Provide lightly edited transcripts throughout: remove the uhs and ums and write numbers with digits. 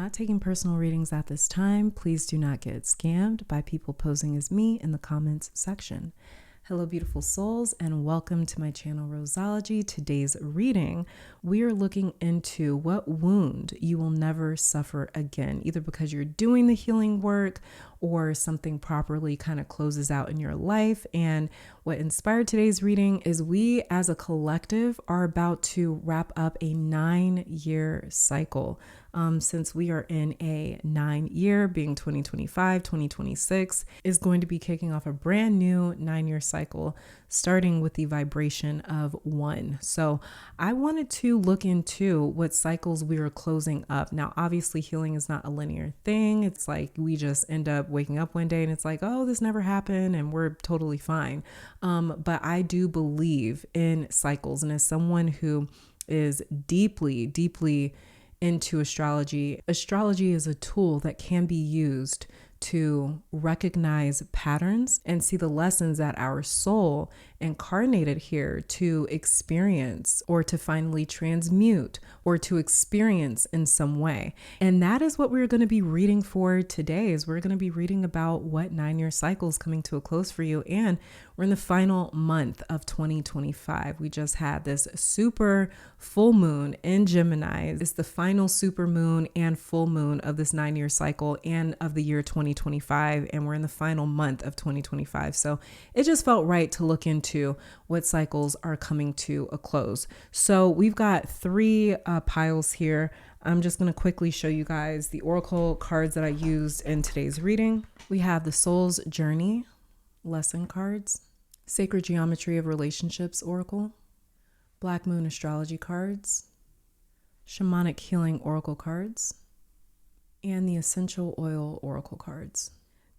not taking personal readings at this time. Please do not get scammed by people posing as me in the comments section. Hello, beautiful souls, and welcome to my channel, Roseology. Today's reading, we are looking into what wound you will never suffer again, either because you're doing the healing work or something properly kind of closes out in your life. And what inspired today's reading is we as a collective are about to wrap up a 9-year cycle. Since we are in a 9-year, being 2025, 2026, is going to be kicking off a brand new 9-year cycle, starting with the vibration of 1. So I wanted to look into what cycles we are closing up. Now, obviously, healing is not a linear thing. It's like we just end up waking up one day and it's like, oh, this never happened and we're totally fine. But I do believe in cycles. And as someone who is deeply, deeply into astrology is a tool that can be used to recognize patterns and see the lessons that our soul incarnated here to experience or to finally transmute or to experience in some way. And that is what we're going to be reading for today. Is we're going to be reading about what 9-year cycle is coming to a close for you. And we're in the final month of 2025. We just had this super full moon in Gemini. It's the final super moon and full moon of this 9-year cycle and of the year 2025. And we're in the final month of 2025. So it just felt right to look into what cycles are coming to a close. So we've got 3 piles here. I'm just going to quickly show you guys the oracle cards that I used in today's reading. We have the Soul's Journey lesson cards, Sacred Geometry of Relationships oracle, Black Moon astrology cards, Shamanic Healing oracle cards, and the Essential Oil oracle cards.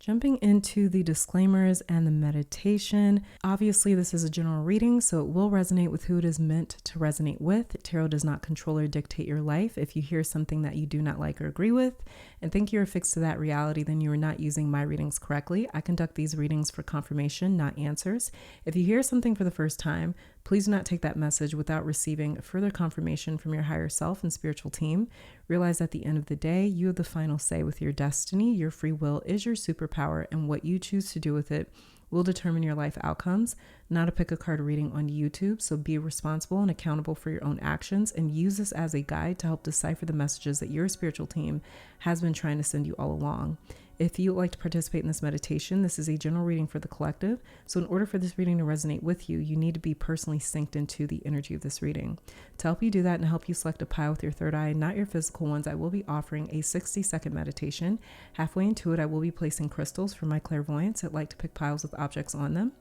Jumping into the disclaimers and the meditation. Obviously, this is a general reading, so it will resonate with who it is meant to resonate with. Tarot does not control or dictate your life. If you hear something that you do not like or agree with and think you're affixed to that reality, then you are not using my readings correctly. I conduct these readings for confirmation, not answers. If you hear something for the first time, please do not take that message without receiving further confirmation from your higher self and spiritual team. Realize at the end of the day, you have the final say with your destiny. Your free will is your superpower, and what you choose to do with it will determine your life outcomes. Not a pick a card reading on YouTube, so be responsible and accountable for your own actions and use this as a guide to help decipher the messages that your spiritual team has been trying to send you all along. If you would like to participate in this meditation, this is a general reading for the collective. So in order for this reading to resonate with you, you need to be personally synced into the energy of this reading. To help you do that and help you select a pile with your third eye, not your physical ones, I will be offering a 60-second meditation. Halfway into it, I will be placing crystals for my clairvoyants that like to pick piles with objects on them.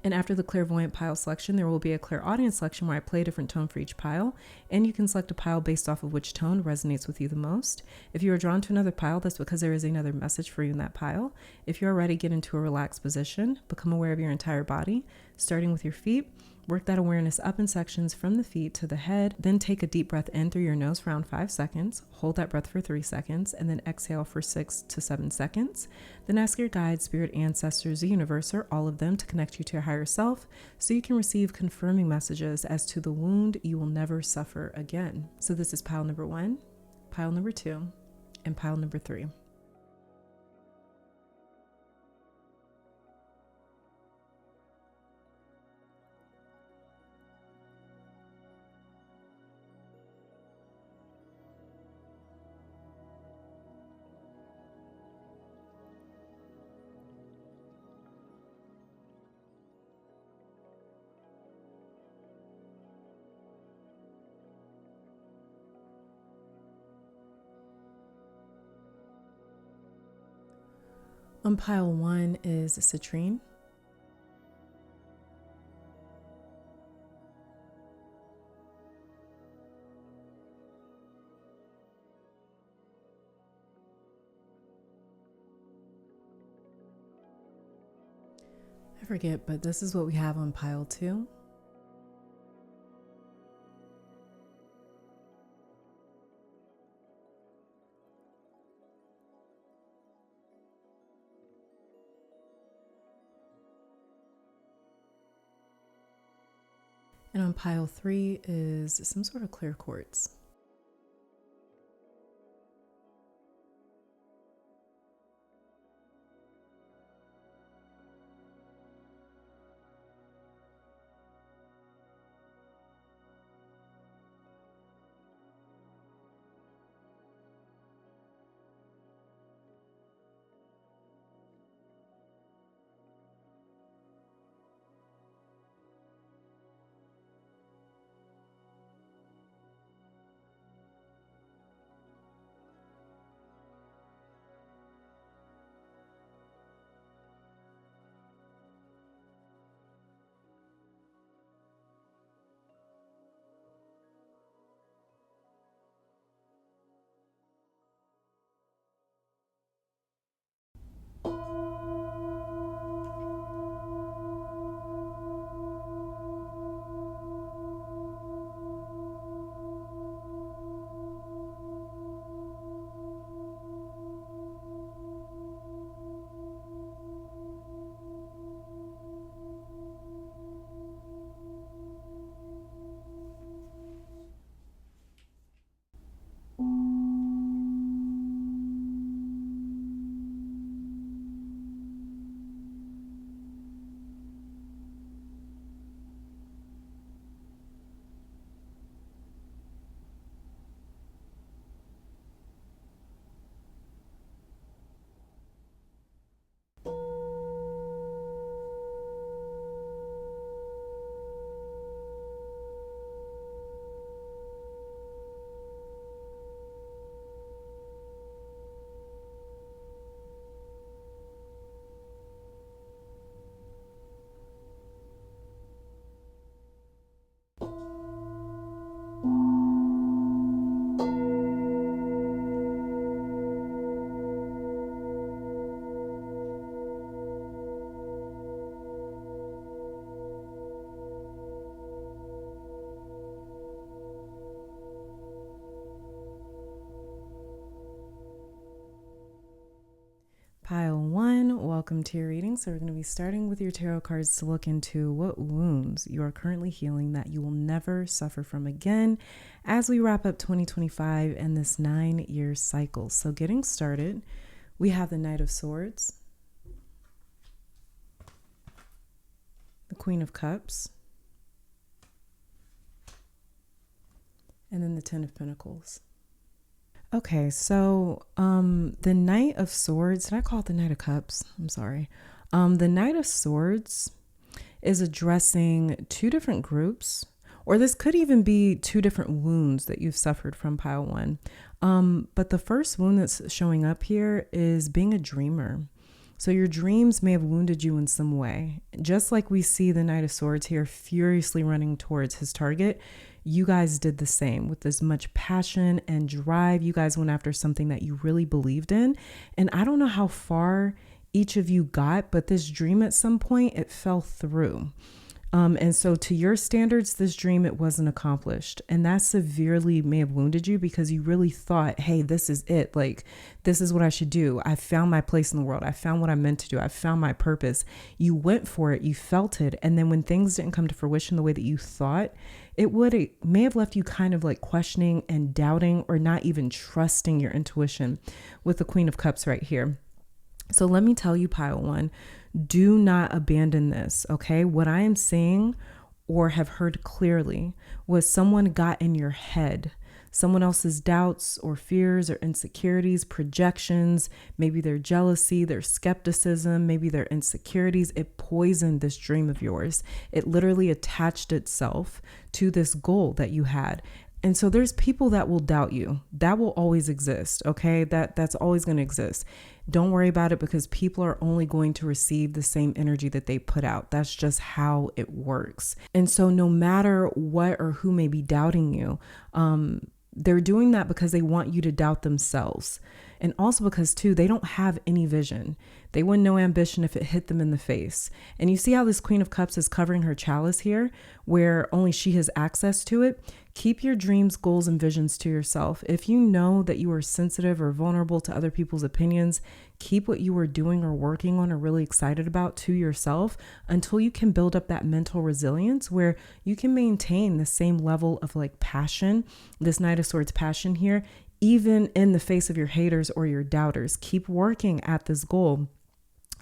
And after the clairvoyant pile selection, there will be a clairaudient selection where I play a different tone for each pile, and you can select a pile based off of which tone resonates with you the most. If you are drawn to another pile, that's because there is another message for you in that pile. If you're ready, get into a relaxed position, become aware of your entire body, starting with your feet. Work that awareness up in sections from the feet to the head, then take a deep breath in through your nose for around 5 seconds, hold that breath for 3 seconds, and then exhale for 6 to 7 seconds. Then ask your guides, spirit, ancestors, the universe, or all of them to connect you to your higher self so you can receive confirming messages as to the wound you will never suffer again. So this is pile number 1, pile number 2, and pile number 3. On pile 1 is citrine. I forget, but this is what we have on pile 2. And on pile 3 is some sort of clear quartz. Pile 1, welcome to your reading. So we're going to be starting with your tarot cards to look into what wounds you are currently healing that you will never suffer from again as we wrap up 2025 and this 9-year cycle. So getting started, we have the Knight of Swords, the Queen of Cups, and then the Ten of Pentacles. Okay, so the Knight of Swords, did I call it the Knight of Cups? I'm sorry. The Knight of Swords is addressing two different groups, or this could even be two different wounds that you've suffered from pile 1. But the first wound that's showing up here is being a dreamer. So your dreams may have wounded you in some way. Just like we see the Knight of Swords here furiously running towards his target, you guys did the same with as much passion and drive. You guys went after something that you really believed in. And I don't know how far each of you got, but this dream at some point, it fell through. And so to your standards, this dream, it wasn't accomplished. And that severely may have wounded you because you really thought, hey, this is it. Like, this is what I should do. I found my place in the world. I found what I'm meant to do. I found my purpose. You went for it. You felt it. And then when things didn't come to fruition the way that you thought, it may have left you kind of like questioning and doubting or not even trusting your intuition with the Queen of Cups right here. So let me tell you, pile 1, do not abandon this, okay? What I am saying or have heard clearly was someone got in your head, someone else's doubts or fears or insecurities, projections, maybe their jealousy, their skepticism, maybe their insecurities. It poisoned this dream of yours. It literally attached itself to this goal that you had. And so there's people that will doubt you. That will always exist, okay? That's always going to exist. Don't worry about it because people are only going to receive the same energy that they put out. That's just how it works. And so no matter what or who may be doubting you, they're doing that because they want you to doubt themselves. And also because, too, they don't have any vision. They wouldn't know ambition if it hit them in the face. And you see how this Queen of Cups is covering her chalice here, where only she has access to it. Keep your dreams, goals, and visions to yourself. If you know that you are sensitive or vulnerable to other people's opinions, keep what you are doing or working on or really excited about to yourself until you can build up that mental resilience where you can maintain the same level of like passion, this Knight of Swords passion here, even in the face of your haters or your doubters. Keep working at this goal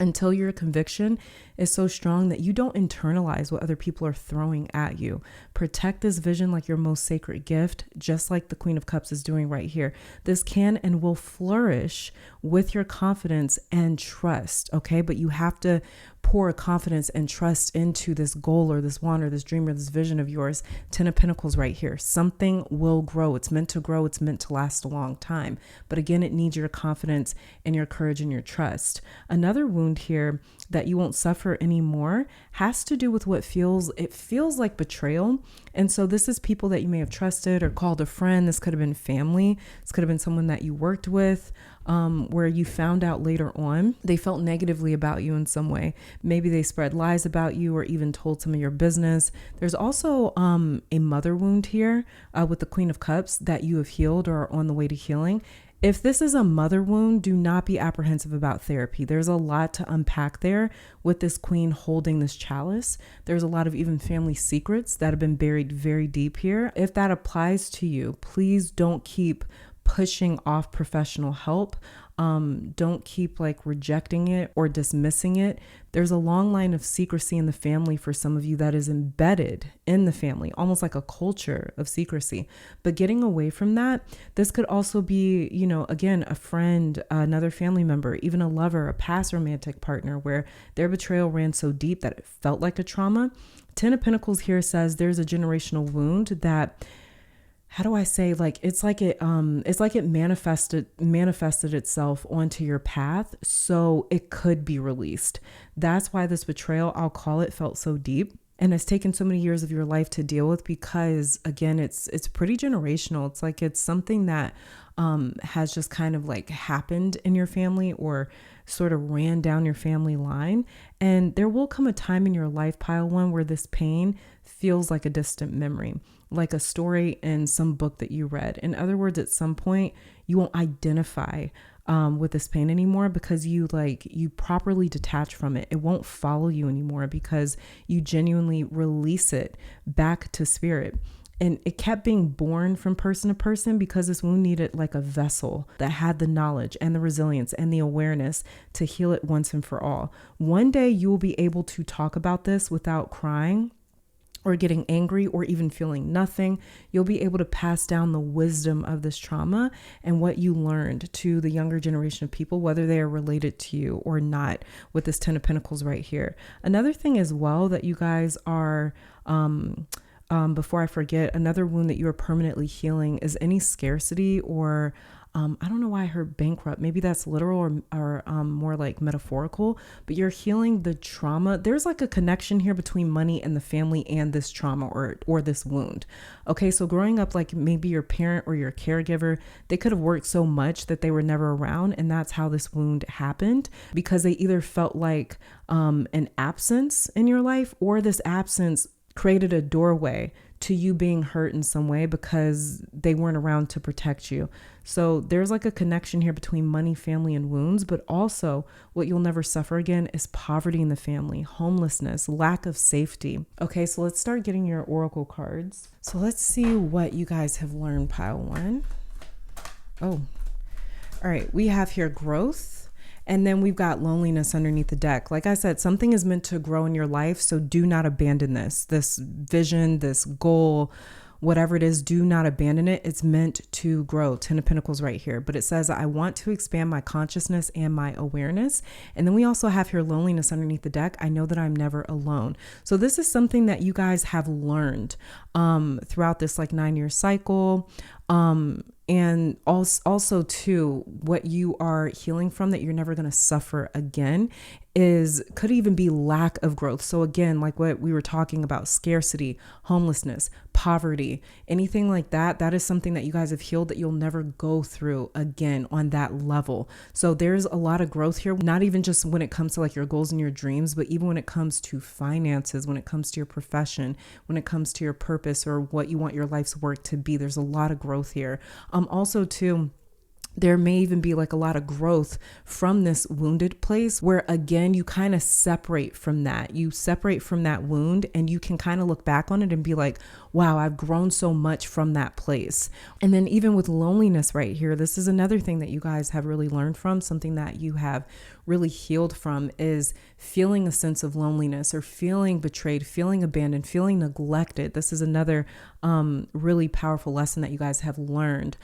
until your conviction is so strong that you don't internalize what other people are throwing at you. Protect this vision like your most sacred gift, just like the Queen of Cups is doing right here. This can and will flourish with your confidence and trust, okay? But you have to pour confidence and trust into this goal or this want or this dream or this vision of yours. 10 of Pentacles right here. Something will grow. It's meant to grow. It's meant to last a long time. But again, it needs your confidence and your courage and your trust. Another wound here that you won't suffer anymore has to do with what feels like betrayal. And so this is people that you may have trusted or called a friend. This could have been family. This could have been someone that you worked with, where you found out later on they felt negatively about you in some way. Maybe they spread lies about you or even told some of your business. There's also a mother wound here with the Queen of Cups that you have healed or are on the way to healing. If this is a mother wound, do not be apprehensive about therapy. There's a lot to unpack there with this queen holding this chalice. There's a lot of even family secrets that have been buried very deep here. If that applies to you, please don't keep pushing off professional help. Don't keep like rejecting it or dismissing it. There's a long line of secrecy in the family for some of you that is embedded in the family, almost like a culture of secrecy. But getting away from that, this could also be, again, a friend, another family member, even a lover, a past romantic partner where their betrayal ran so deep that it felt like a trauma. 10 of Pentacles here says there's a generational wound that, how do I say, it's like it manifested itself onto your path, so it could be released. That's why this betrayal, I'll call it, felt so deep and has taken so many years of your life to deal with, because again, it's pretty generational. It's like it's something that has just kind of like happened in your family or sort of ran down your family line. And there will come a time in your life, pile 1, where this pain feels like a distant memory, like a story in some book that you read. In other words, at some point, you won't identify with this pain anymore, because you properly detach from it. It won't follow you anymore because you genuinely release it back to spirit. And it kept being born from person to person because this wound needed like a vessel that had the knowledge and the resilience and the awareness to heal it once and for all. One day you will be able to talk about this without crying or getting angry or even feeling nothing. You'll be able to pass down the wisdom of this trauma and what you learned to the younger generation of people, whether they are related to you or not, with this 10 of Pentacles right here. Another thing as well that you guys are, before I forget, another wound that you are permanently healing is any scarcity or I don't know why I heard bankrupt. Maybe that's literal or more like metaphorical, but you're healing the trauma. There's like a connection here between money and the family and this trauma or this wound. Okay, so growing up, like maybe your parent or your caregiver, they could have worked so much that they were never around, and that's how this wound happened, because they either felt like an absence in your life, or this absence created a doorway to you being hurt in some way because they weren't around to protect you. So there's like a connection here between money, family, and wounds, but also what you'll never suffer again is poverty in the family, homelessness, lack of safety. Okay, so let's start getting your oracle cards. So let's see what you guys have learned, pile one. Oh, all right. We have here growth. And then we've got loneliness underneath the deck. Like I said, something is meant to grow in your life. So do not abandon this vision, this goal, whatever it is, do not abandon it. It's meant to grow. 10 of Pentacles right here. But it says, I want to expand my consciousness and my awareness. And then we also have here loneliness underneath the deck. I know that I'm never alone. So this is something that you guys have learned throughout this like 9-year cycle. And also too, what you are healing from that you're never going to suffer again could even be lack of growth. So again, like what we were talking about, scarcity, homelessness, poverty, anything like that, that is something that you guys have healed that you'll never go through again on that level. So there's a lot of growth here, not even just when it comes to like your goals and your dreams, but even when it comes to finances, when it comes to your profession, when it comes to your purpose or what you want your life's work to be, there's a lot of growth here. Also too, there may even be like a lot of growth from this wounded place where, again, you kind of separate from that. You separate from that wound and you can kind of look back on it and be like, wow, I've grown so much from that place. And then even with loneliness right here, this is another thing that you guys have really learned from, something that you have really healed from, is feeling a sense of loneliness or feeling betrayed, feeling abandoned, feeling neglected. This is another really powerful lesson that you guys have learned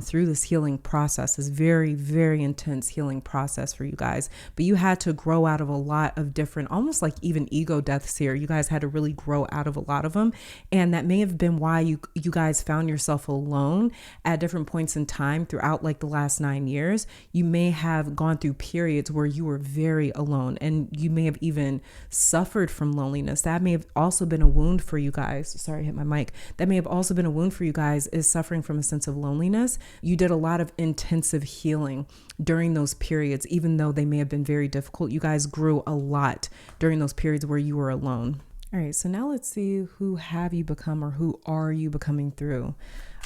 through this healing process. This very, very intense healing process for you guys. But you had to grow out of a lot of different, almost like even ego deaths here. You guys had to really grow out of a lot of them. And that may have been why you guys found yourself alone at different points in time throughout like the last 9 years. You may have gone through periods where you were very alone, and you may have even suffered from loneliness. That may have also been a wound for you guys. Sorry, I hit my mic. That may have also been a wound for you guys, is suffering from a sense of loneliness. You did a lot of intensive healing during those periods, even though they may have been very difficult. You guys grew a lot during those periods where you were alone. All right, so now let's see, who have you become, or who are you becoming through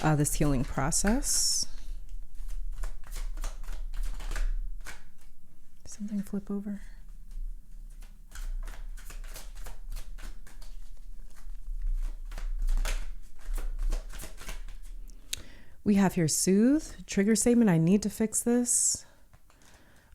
this healing process? Something flip over. We have here soothe, trigger statement, I need to fix this.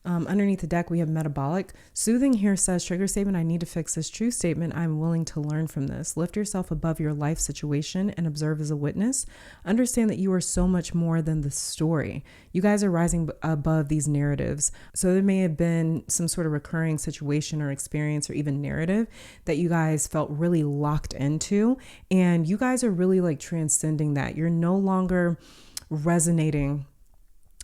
Underneath the deck, we have metabolic. Soothing here says, trigger statement, I need to fix this. True statement, I'm willing to learn from this. Lift yourself above your life situation and observe as a witness. Understand that you are so much more than the story. You guys are rising above these narratives. So there may have been some sort of recurring situation or experience or even narrative that you guys felt really locked into. And you guys are really like transcending that. You're no longer resonating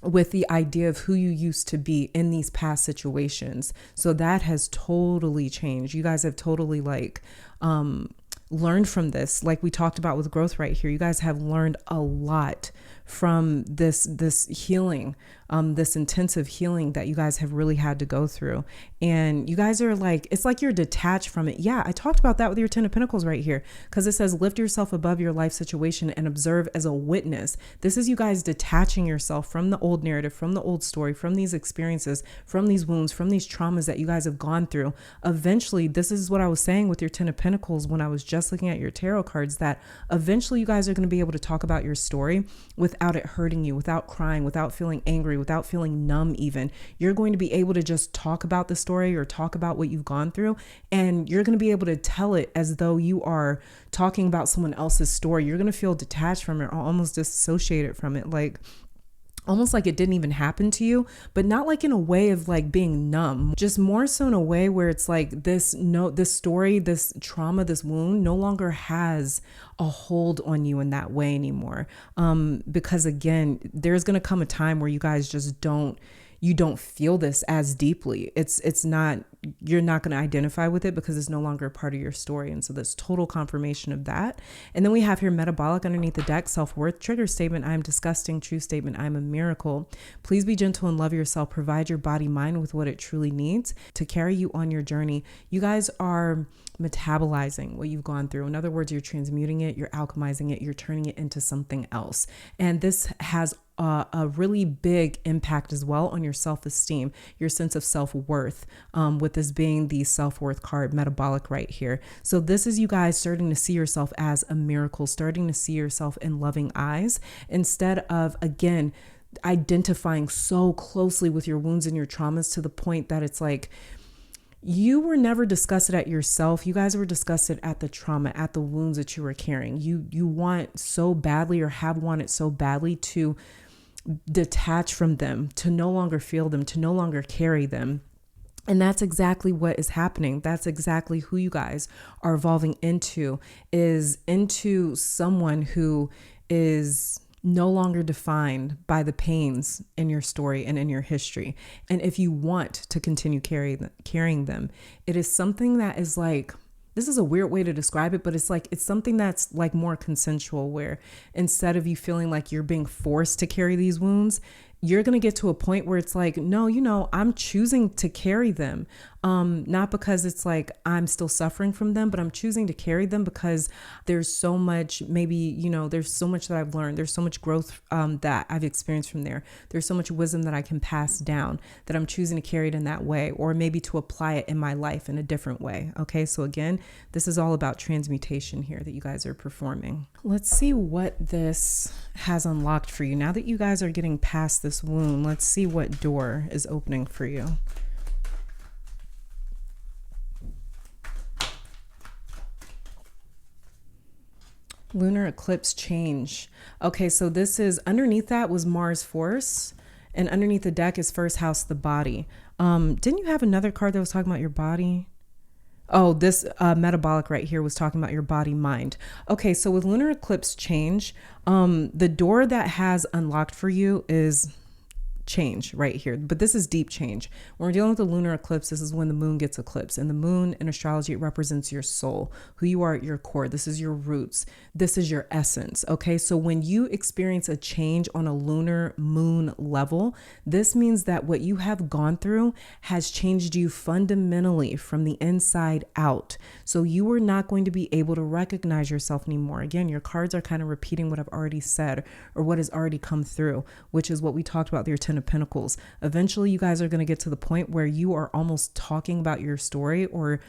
with the idea of who you used to be in these past situations. So that has totally changed. You guys have totally like learned from this. Like we talked about with growth right here, you guys have learned a lot from this healing, this intensive healing that you guys have really had to go through. And you guys are like, it's like you're detached from it. Yeah, I talked about that with your 10 of Pentacles right here, because it says lift yourself above your life situation and observe as a witness. This is you guys detaching yourself from the old narrative, from the old story, from these experiences, from these wounds, from these traumas that you guys have gone through. Eventually, this is what I was saying with your 10 of Pentacles when I was just looking at your tarot cards, that eventually you guys are going to be able to talk about your story without it hurting you, without crying, without feeling angry, without feeling numb even. You're going to be able to just talk about the story or talk about what you've gone through, and you're going to be able to tell it as though you are talking about someone else's story. You're going to feel detached from it or almost disassociated from it, like almost like it didn't even happen to you, but not like in a way of like being numb, just more so in a way where it's like this story, this trauma, this wound no longer has a hold on you in that way anymore. Because again, there's going to come a time where you guys just don't feel this as deeply. It's not, you're not going to identify with it because it's no longer a part of your story. And so there's total confirmation of that. And then we have here metabolic underneath the deck, self-worth, trigger statement, I am disgusting, true statement, I am a miracle. Please be gentle and love yourself. Provide your body, mind with what it truly needs to carry you on your journey. You guys are metabolizing what you've gone through. In other words, you're transmuting it, you're alchemizing it, you're turning it into something else. And this has a really big impact as well on your self-esteem, your sense of self-worth, with this being the self-worth card, metabolic right here. So this is you guys starting to see yourself as a miracle, starting to see yourself in loving eyes, instead of, again, identifying so closely with your wounds and your traumas to the point that it's like, you were never disgusted at yourself. You guys were disgusted at the trauma, at the wounds that you were carrying. You want so badly, or have wanted so badly, to detach from them, to no longer feel them, to no longer carry them. And that's exactly what is happening. That's exactly who you guys are evolving into, is into someone who is no longer defined by the pains in your story and in your history. And if you want to continue carrying them, it is something that is like, this is a weird way to describe it, but it's like, it's something that's like more consensual, where instead of you feeling like you're being forced to carry these wounds, you're going to get to a point where it's like, no, I'm choosing to carry them. Not because it's like I'm still suffering from them, but I'm choosing to carry them because there's so much, maybe, there's so much that I've learned. There's so much growth that I've experienced from there. There's so much wisdom that I can pass down, that I'm choosing to carry it in that way, or maybe to apply it in my life in a different way. Okay, so again, this is all about transmutation here that you guys are performing. Let's see what this has unlocked for you. Now that you guys are getting past this wound, let's see what door is opening for you. Lunar eclipse change. Okay, so this is, underneath that was Mars force, and underneath the deck is first house, the body. Didn't you have another card that was talking about your body? Oh, this metabolic right here was talking about your body, mind. Okay, so with lunar eclipse change, the door that has unlocked for you is change right here, but this is deep change. When we're dealing with the lunar eclipse, this is when the moon gets eclipsed, and the moon in astrology, it represents your soul, who you are at your core. This is your roots. This is your essence. Okay, so when you experience a change on a lunar moon level, this means that what you have gone through has changed you fundamentally from the inside out. So you are not going to be able to recognize yourself anymore. Again, your cards are kind of repeating what I've already said, or what has already come through, which is what we talked about, your 10 of Pentacles. Eventually, you guys are going to get to the point where you are almost talking about your story, or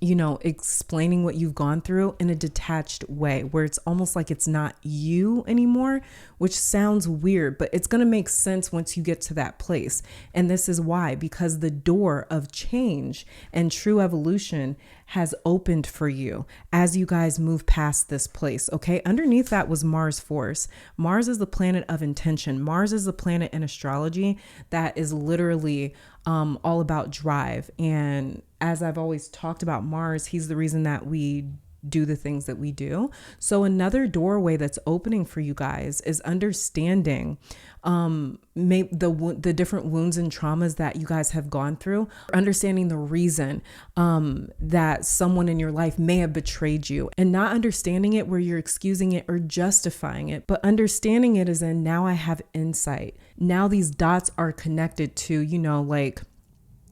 explaining what you've gone through in a detached way, where it's almost like it's not you anymore, which sounds weird, but it's going to make sense once you get to that place. And this is why, because the door of change and true evolution has opened for you as you guys move past this place. Okay. Underneath that was Mars force. Mars is the planet of intention. Mars is the planet in astrology that is literally all about drive. And as I've always talked about Mars, he's the reason that we do the things that we do. So another doorway that's opening for you guys is understanding the different wounds and traumas that you guys have gone through, understanding the reason that someone in your life may have betrayed you, and not understanding it where you're excusing it or justifying it, but understanding it as in, now I have insight. Now these dots are connected to, like,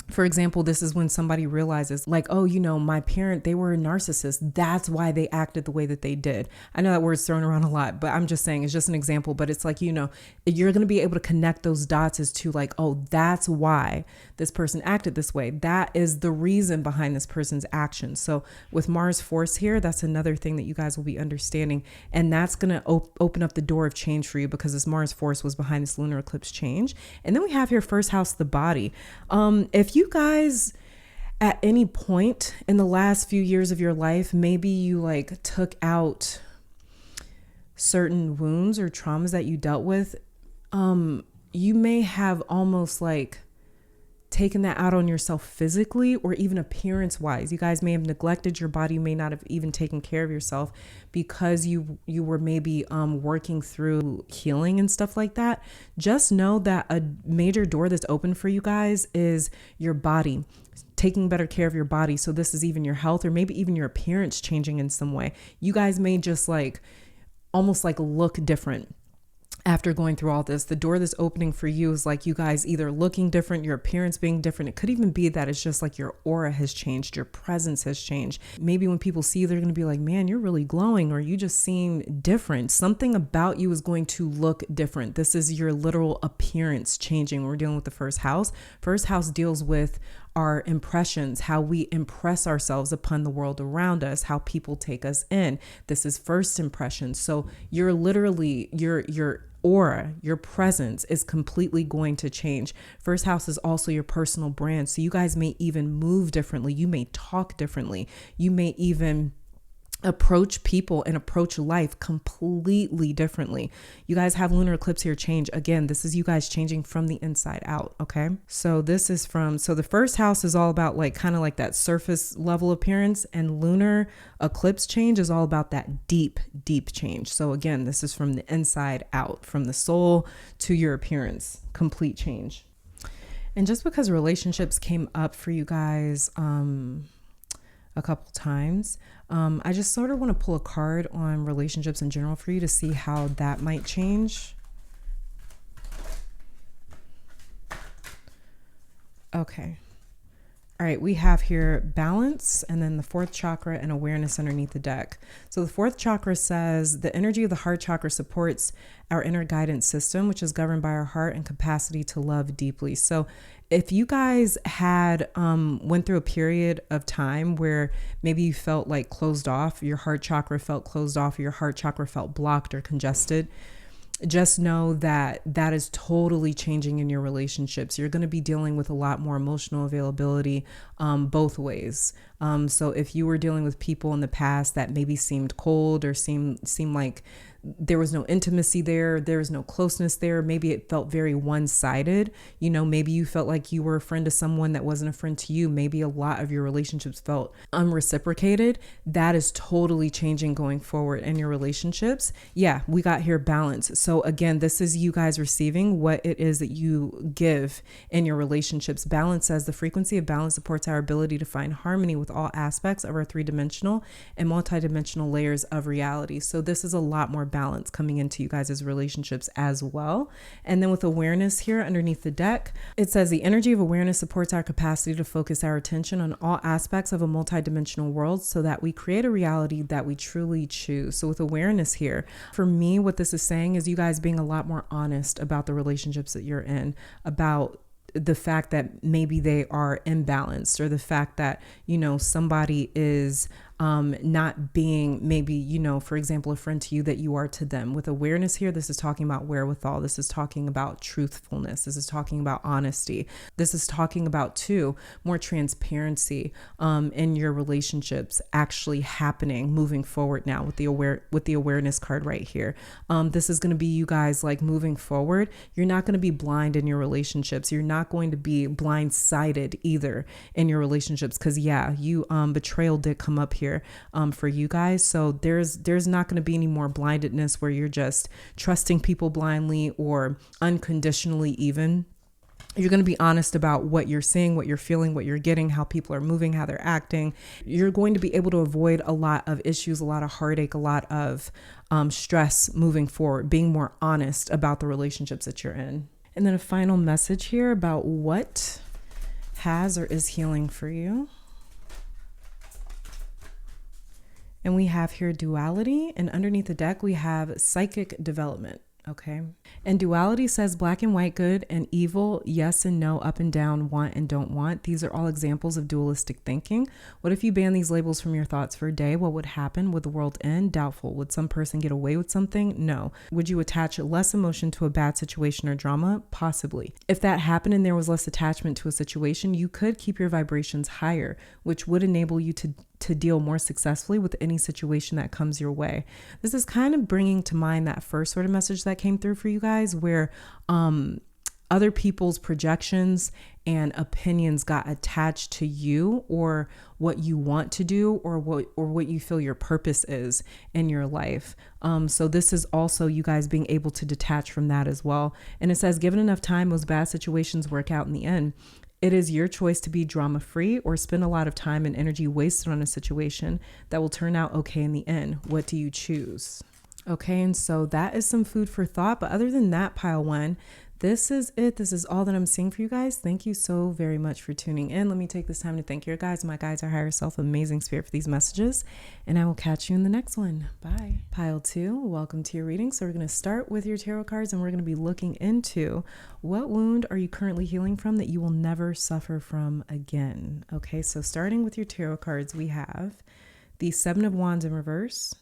for example, this is when somebody realizes like, oh, my parent, they were a narcissist. That's why they acted the way that they did. I know that word's thrown around a lot, but I'm just saying it's just an example. But it's like, you're going to be able to connect those dots as to like, oh, that's why this person acted this way. That is the reason behind this person's actions. So with Mars force here, that's another thing that you guys will be understanding. And that's going to open up the door of change for you, because this Mars force was behind this lunar eclipse change. And then we have here first house, the body. If you guys at any point in the last few years of your life, maybe you like took out certain wounds or traumas that you dealt with, you may have almost like taken that out on yourself physically or even appearance wise. You guys may have neglected your body. You may not have even taken care of yourself because you were maybe working through healing and stuff like that. Just know that a major door that's open for you guys is your body, taking better care of your body. So this is even your health or maybe even your appearance changing in some way. You guys may just like almost like look different. After going through all this, the door that's opening for you is like you guys either looking different, your appearance being different. It could even be that it's just like your aura has changed, your presence has changed. Maybe when people see you, they're going to be like, man, you're really glowing, or you just seem different. Something about you is going to look different. This is your literal appearance changing. We're dealing with the first house. First house deals with our impressions, how we impress ourselves upon the world around us, how people take us in. This is first impression. So you're literally, your aura, your presence is completely going to change. First house is also your personal brand. So you guys may even move differently. You may talk differently. You may even approach people and approach life completely differently. You guys have lunar eclipse here change. Again, this is you guys changing from the inside out. Okay. So this is so the first house is all about like kind of like that surface level appearance, and lunar eclipse change is all about that deep, deep change. So again, this is from the inside out, from the soul to your appearance, complete change. And just because relationships came up for you guys, a couple times, I just sort of want to pull a card on relationships in general for you to see how that might change. Okay. All right, we have here balance, and then the fourth chakra and awareness underneath the deck. So the fourth chakra says the energy of the heart chakra supports our inner guidance system, which is governed by our heart and capacity to love deeply. So if you guys had went through a period of time where maybe you felt like closed off, your heart chakra felt closed off, or your heart chakra felt blocked or congested, just know that that is totally changing in your relationships. You're going to be dealing with a lot more emotional availability both ways. So if you were dealing with people in the past that maybe seemed cold or seemed like there was no intimacy there was no closeness there, maybe it felt very one-sided, maybe you felt like you were a friend to someone that wasn't a friend to you, maybe a lot of your relationships felt unreciprocated. That is totally changing going forward in your relationships. Yeah, we got here balance. So again, this is you guys receiving what it is that you give in your relationships. Balance says the frequency of balance supports our ability to find harmony with all aspects of our three-dimensional and multi-dimensional layers of reality. So this is a lot more balance coming into you guys' relationships as well. And then with awareness here underneath the deck, it says the energy of awareness supports our capacity to focus our attention on all aspects of a multidimensional world so that we create a reality that we truly choose. So with awareness here, for me, what this is saying is you guys being a lot more honest about the relationships that you're in, about the fact that maybe they are imbalanced, or the fact that, somebody is not being maybe, for example, a friend to you that you are to them. With awareness here, this is talking about wherewithal. This is talking about truthfulness. This is talking about honesty. This is talking about too, more transparency in your relationships actually happening moving forward now with the awareness card right here. This is going to be you guys like moving forward. You're not going to be blind in your relationships. You're not going to be blindsided either in your relationships. Cause betrayal did come up here here for you guys. So there's not going to be any more blindedness where you're just trusting people blindly or unconditionally even. You're going to be honest about what you're seeing, what you're feeling, what you're getting, how people are moving, how they're acting. You're going to be able to avoid a lot of issues, a lot of heartache, a lot of stress moving forward, being more honest about the relationships that you're in. And then a final message here about what has or is healing for you. And we have here duality, and underneath the deck we have psychic development. Okay. And duality says black and white, good and evil, yes and no, up and down, want and don't want. These are all examples of dualistic thinking. What if you ban these labels from your thoughts for a day? What would happen? Would the world end? Doubtful. Would some person get away with something? No. Would you attach less emotion to a bad situation or drama? Possibly. If that happened and there was less attachment to a situation, you could keep your vibrations higher, which would enable you to deal more successfully with any situation that comes your way. This is kind of bringing to mind that first sort of message that came through for you guys, where other people's projections and opinions got attached to you or what you want to do or what you feel your purpose is in your life. So this is also you guys being able to detach from that as well. And it says, given enough time, those bad situations work out in the end. It is your choice to be drama-free or spend a lot of time and energy wasted on a situation that will turn out okay in the end. What do you choose? Okay, and so that is some food for thought. But other than that, pile one, this is it. This is all that I'm seeing for you guys. Thank you so very much for tuning in. Let me take this time to thank your guides, my guides, our higher self, amazing spirit, for these messages. And I will catch you in the next one. Bye. Pile two, welcome to your reading. So we're going to start with your tarot cards and we're going to be looking into what wound are you currently healing from that you will never suffer from again. Okay, so starting with your tarot cards, we have the Seven of Wands in reverse,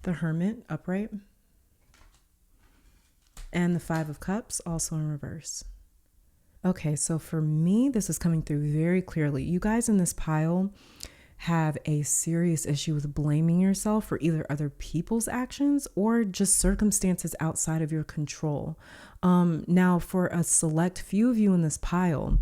the Hermit upright, and the Five of Cups also in reverse. Okay, so for me, this is coming through very clearly. You guys in this pile have a serious issue with blaming yourself for either other people's actions or just circumstances outside of your control. Now, for a select few of you in this pile,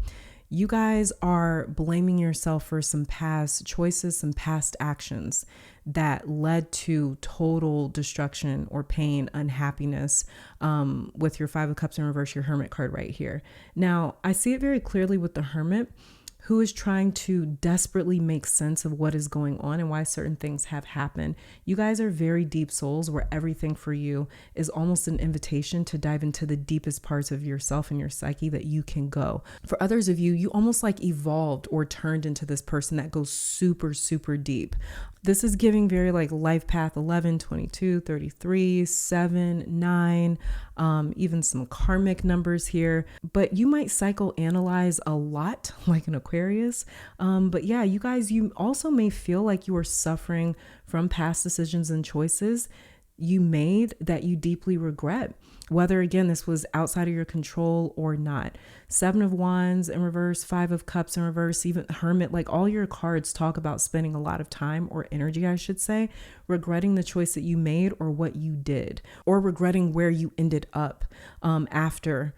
you guys are blaming yourself for some past choices, some past actions that led to total destruction or pain, unhappiness, with your Five of Cups in reverse, your Hermit card right here. Now, I see it very clearly with the Hermit, who is trying to desperately make sense of what is going on and why certain things have happened. You guys are very deep souls where everything for you is almost an invitation to dive into the deepest parts of yourself and your psyche that you can go. For others of you, you almost like evolved or turned into this person that goes super, super deep. This is giving very like life path 11, 22, 33, 7, 9, even some karmic numbers here. But you might psychoanalyze a lot like an Aquarius. But yeah, you guys, you also may feel like you are suffering from past decisions and choices you made that you deeply regret, whether again this was outside of your control or not. Seven of Wands in reverse, Five of Cups in reverse, even Hermit, like all your cards talk about spending a lot of time or energy, I should say, regretting the choice that you made or what you did, or regretting where you ended up after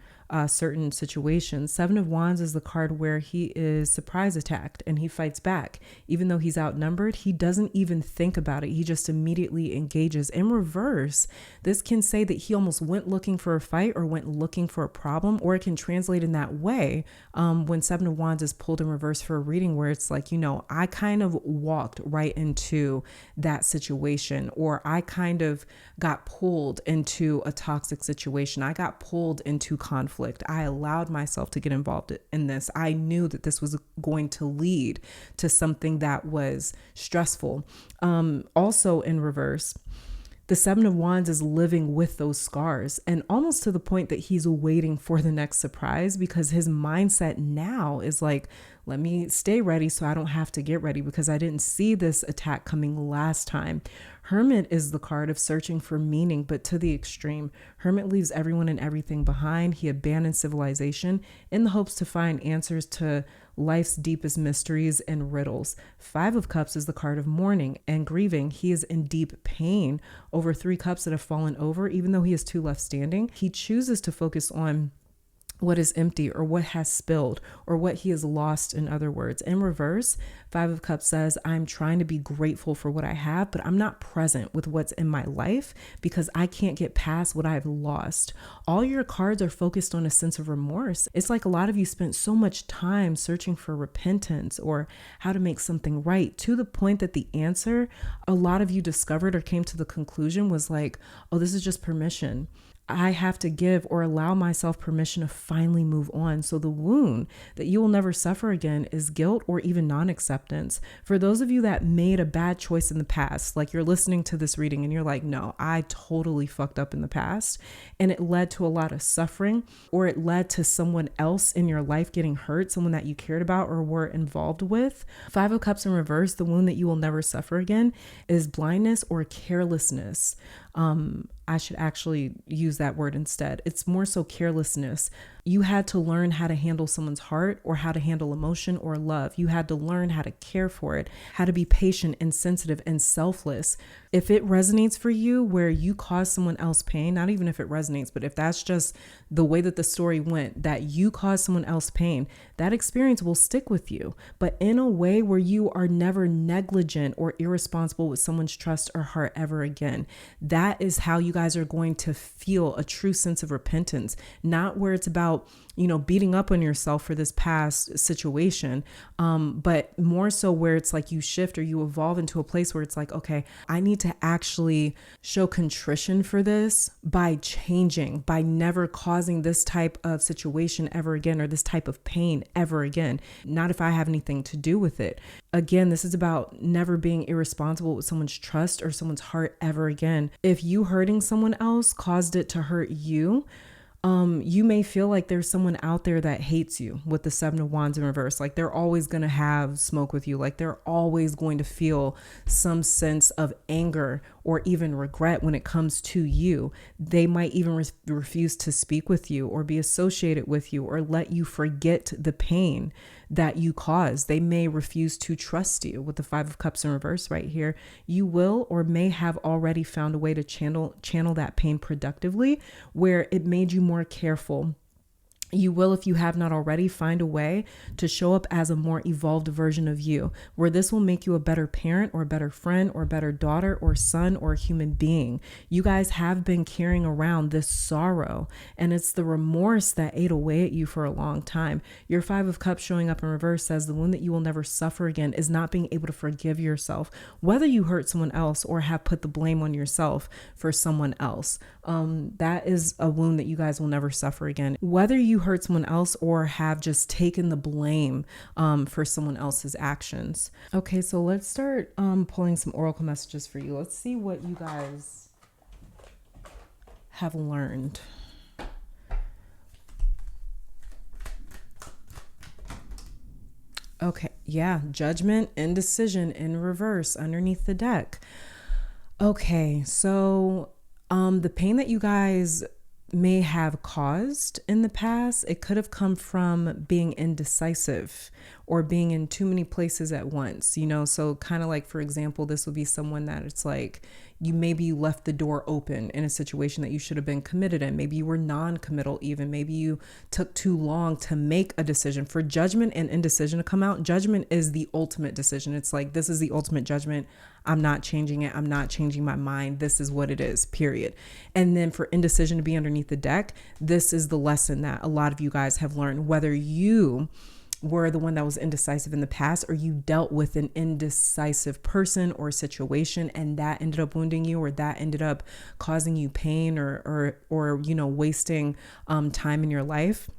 certain situations. Seven of Wands is the card where he is surprise attacked and he fights back. Even though he's outnumbered, he doesn't even think about it. He just immediately engages. In reverse, this can say that he almost went looking for a fight or went looking for a problem, or it can translate in that way when Seven of Wands is pulled in reverse for a reading where it's like, you know, I kind of walked right into that situation, or I kind of got pulled into a toxic situation. I got pulled into conflict. I allowed myself to get involved in this. I knew that this was going to lead to something that was stressful. Also in reverse, the Seven of Wands is living with those scars, and almost to the point that he's waiting for the next surprise, because his mindset now is like, let me stay ready so I don't have to get ready because I didn't see this attack coming last time. Hermit is the card of searching for meaning, but to the extreme. Hermit leaves everyone and everything behind. He abandons civilization in the hopes to find answers to life's deepest mysteries and riddles. Five of Cups is the card of mourning and grieving. He is in deep pain over 3 cups that have fallen over, even though he has 2 left standing. He chooses to focus on what is empty or what has spilled or what he has lost, in other words. In reverse, Five of Cups says, I'm trying to be grateful for what I have, but I'm not present with what's in my life because I can't get past what I've lost. All your cards are focused on a sense of remorse. It's like a lot of you spent so much time searching for repentance or how to make something right, to the point that the answer a lot of you discovered or came to the conclusion was like, oh, this is just permission. I have to give or allow myself permission to finally move on. So the wound that you will never suffer again is guilt or even non-acceptance. For those of you that made a bad choice in the past, like you're listening to this reading and you're like, no, I totally fucked up in the past, and it led to a lot of suffering, or it led to someone else in your life getting hurt, someone that you cared about or were involved with. Five of Cups in reverse, the wound that you will never suffer again is blindness or carelessness. I should actually use that word instead. It's more so carelessness. You had to learn how to handle someone's heart or how to handle emotion or love. You had to learn how to care for it, how to be patient and sensitive and selfless. If it resonates for you where you cause someone else pain, not even if it resonates, but if that's just the way that the story went, that you caused someone else pain, that experience will stick with you, but in a way where you are never negligent or irresponsible with someone's trust or heart ever again. That is how you guys are going to feel a true sense of repentance, not where it's about, beating up on yourself for this past situation, but more so where it's like you shift or you evolve into a place where it's like, okay, I need to actually show contrition for this by changing, by never causing this type of situation ever again, or this type of pain ever again, not if I have anything to do with it. Again, this is about never being irresponsible with someone's trust or someone's heart ever again. If you hurting someone else caused it to hurt you, you may feel like there's someone out there that hates you with the Seven of Wands in reverse. Like they're always going to have smoke with you. Like they're always going to feel some sense of anger or even regret when it comes to you. They might even refuse to speak with you or be associated with you or let you forget the pain that you caused. They may refuse to trust you with the Five of Cups in reverse right here. You will or may have already found a way to channel that pain productively, where it made you more careful. You will, if you have not already, find a way to show up as a more evolved version of you, where this will make you a better parent or a better friend or a better daughter or son or human being. You guys have been carrying around this sorrow, and it's the remorse that ate away at you for a long time. Your Five of Cups showing up in reverse says the wound that you will never suffer again is not being able to forgive yourself, whether you hurt someone else or have put the blame on yourself for someone else. That is a wound that you guys will never suffer again. Whether you hurt someone else or have just taken the blame for someone else's actions. Okay, so let's start pulling some oracle messages for you. Let's see what you guys have learned. Okay, yeah, Judgment, indecision in reverse underneath the deck. Okay, so the pain that you guys may have caused in the past, it could have come from being indecisive or being in too many places at once, so kind of like, for example, this would be someone that it's like you left the door open in a situation that you should have been committed in. Maybe you were non-committal even. Maybe you took too long to make a decision. For Judgment and indecision to come out, Judgment is the ultimate decision. It's like, this is the ultimate judgment. I'm not changing it. I'm not changing my mind. This is what it is, period. And then for indecision to be underneath the deck, this is the lesson that a lot of you guys have learned, whether you were the one that was indecisive in the past or you dealt with an indecisive person or situation and that ended up wounding you, or that ended up causing you pain or wasting time in your life.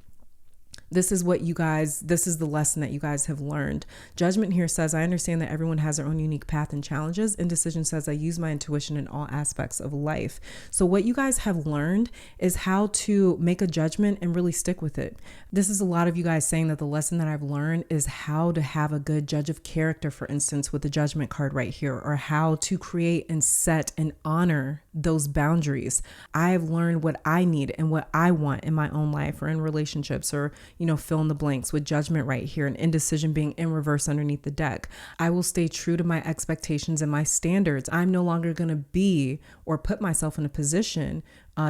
This is the lesson that you guys have learned. Judgment here says, I understand that everyone has their own unique path and challenges. Indecision says, I use my intuition in all aspects of life. So what you guys have learned is how to make a judgment and really stick with it. This is a lot of you guys saying that the lesson that I've learned is how to have a good judge of character, for instance, with the Judgment card right here, or how to create and set and honor those boundaries. I've learned what I need and what I want in my own life or in relationships or, fill in the blanks with Judgment right here and indecision being in reverse underneath the deck. I will stay true to my expectations and my standards. I'm no longer going to be or put myself in a position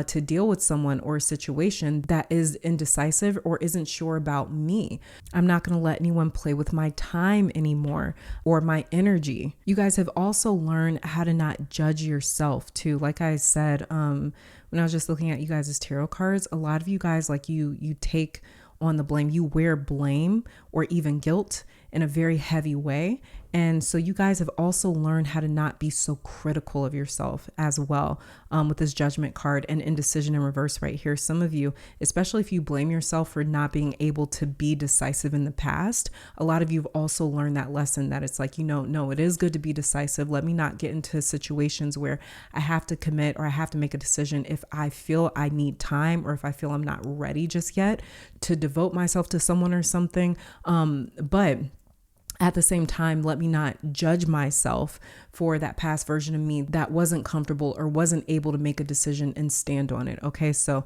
to deal with someone or a situation that is indecisive or isn't sure about me. I'm not going to let anyone play with my time anymore or my energy. You guys have also learned how to not judge yourself too. Like I said, when I was just looking at you guys' tarot cards, a lot of you guys, like you take on the blame, you wear blame or even guilt in a very heavy way. And so you guys have also learned how to not be so critical of yourself as well, with this Judgment card and indecision in reverse right here. Some of you, especially if you blame yourself for not being able to be decisive in the past, a lot of you have also learned that lesson that it's like, no, it is good to be decisive. Let me not get into situations where I have to commit or I have to make a decision if I feel I need time or if I feel I'm not ready just yet to devote myself to someone or something. But at the same time, let me not judge myself for that past version of me that wasn't comfortable or wasn't able to make a decision and stand on it. Okay, so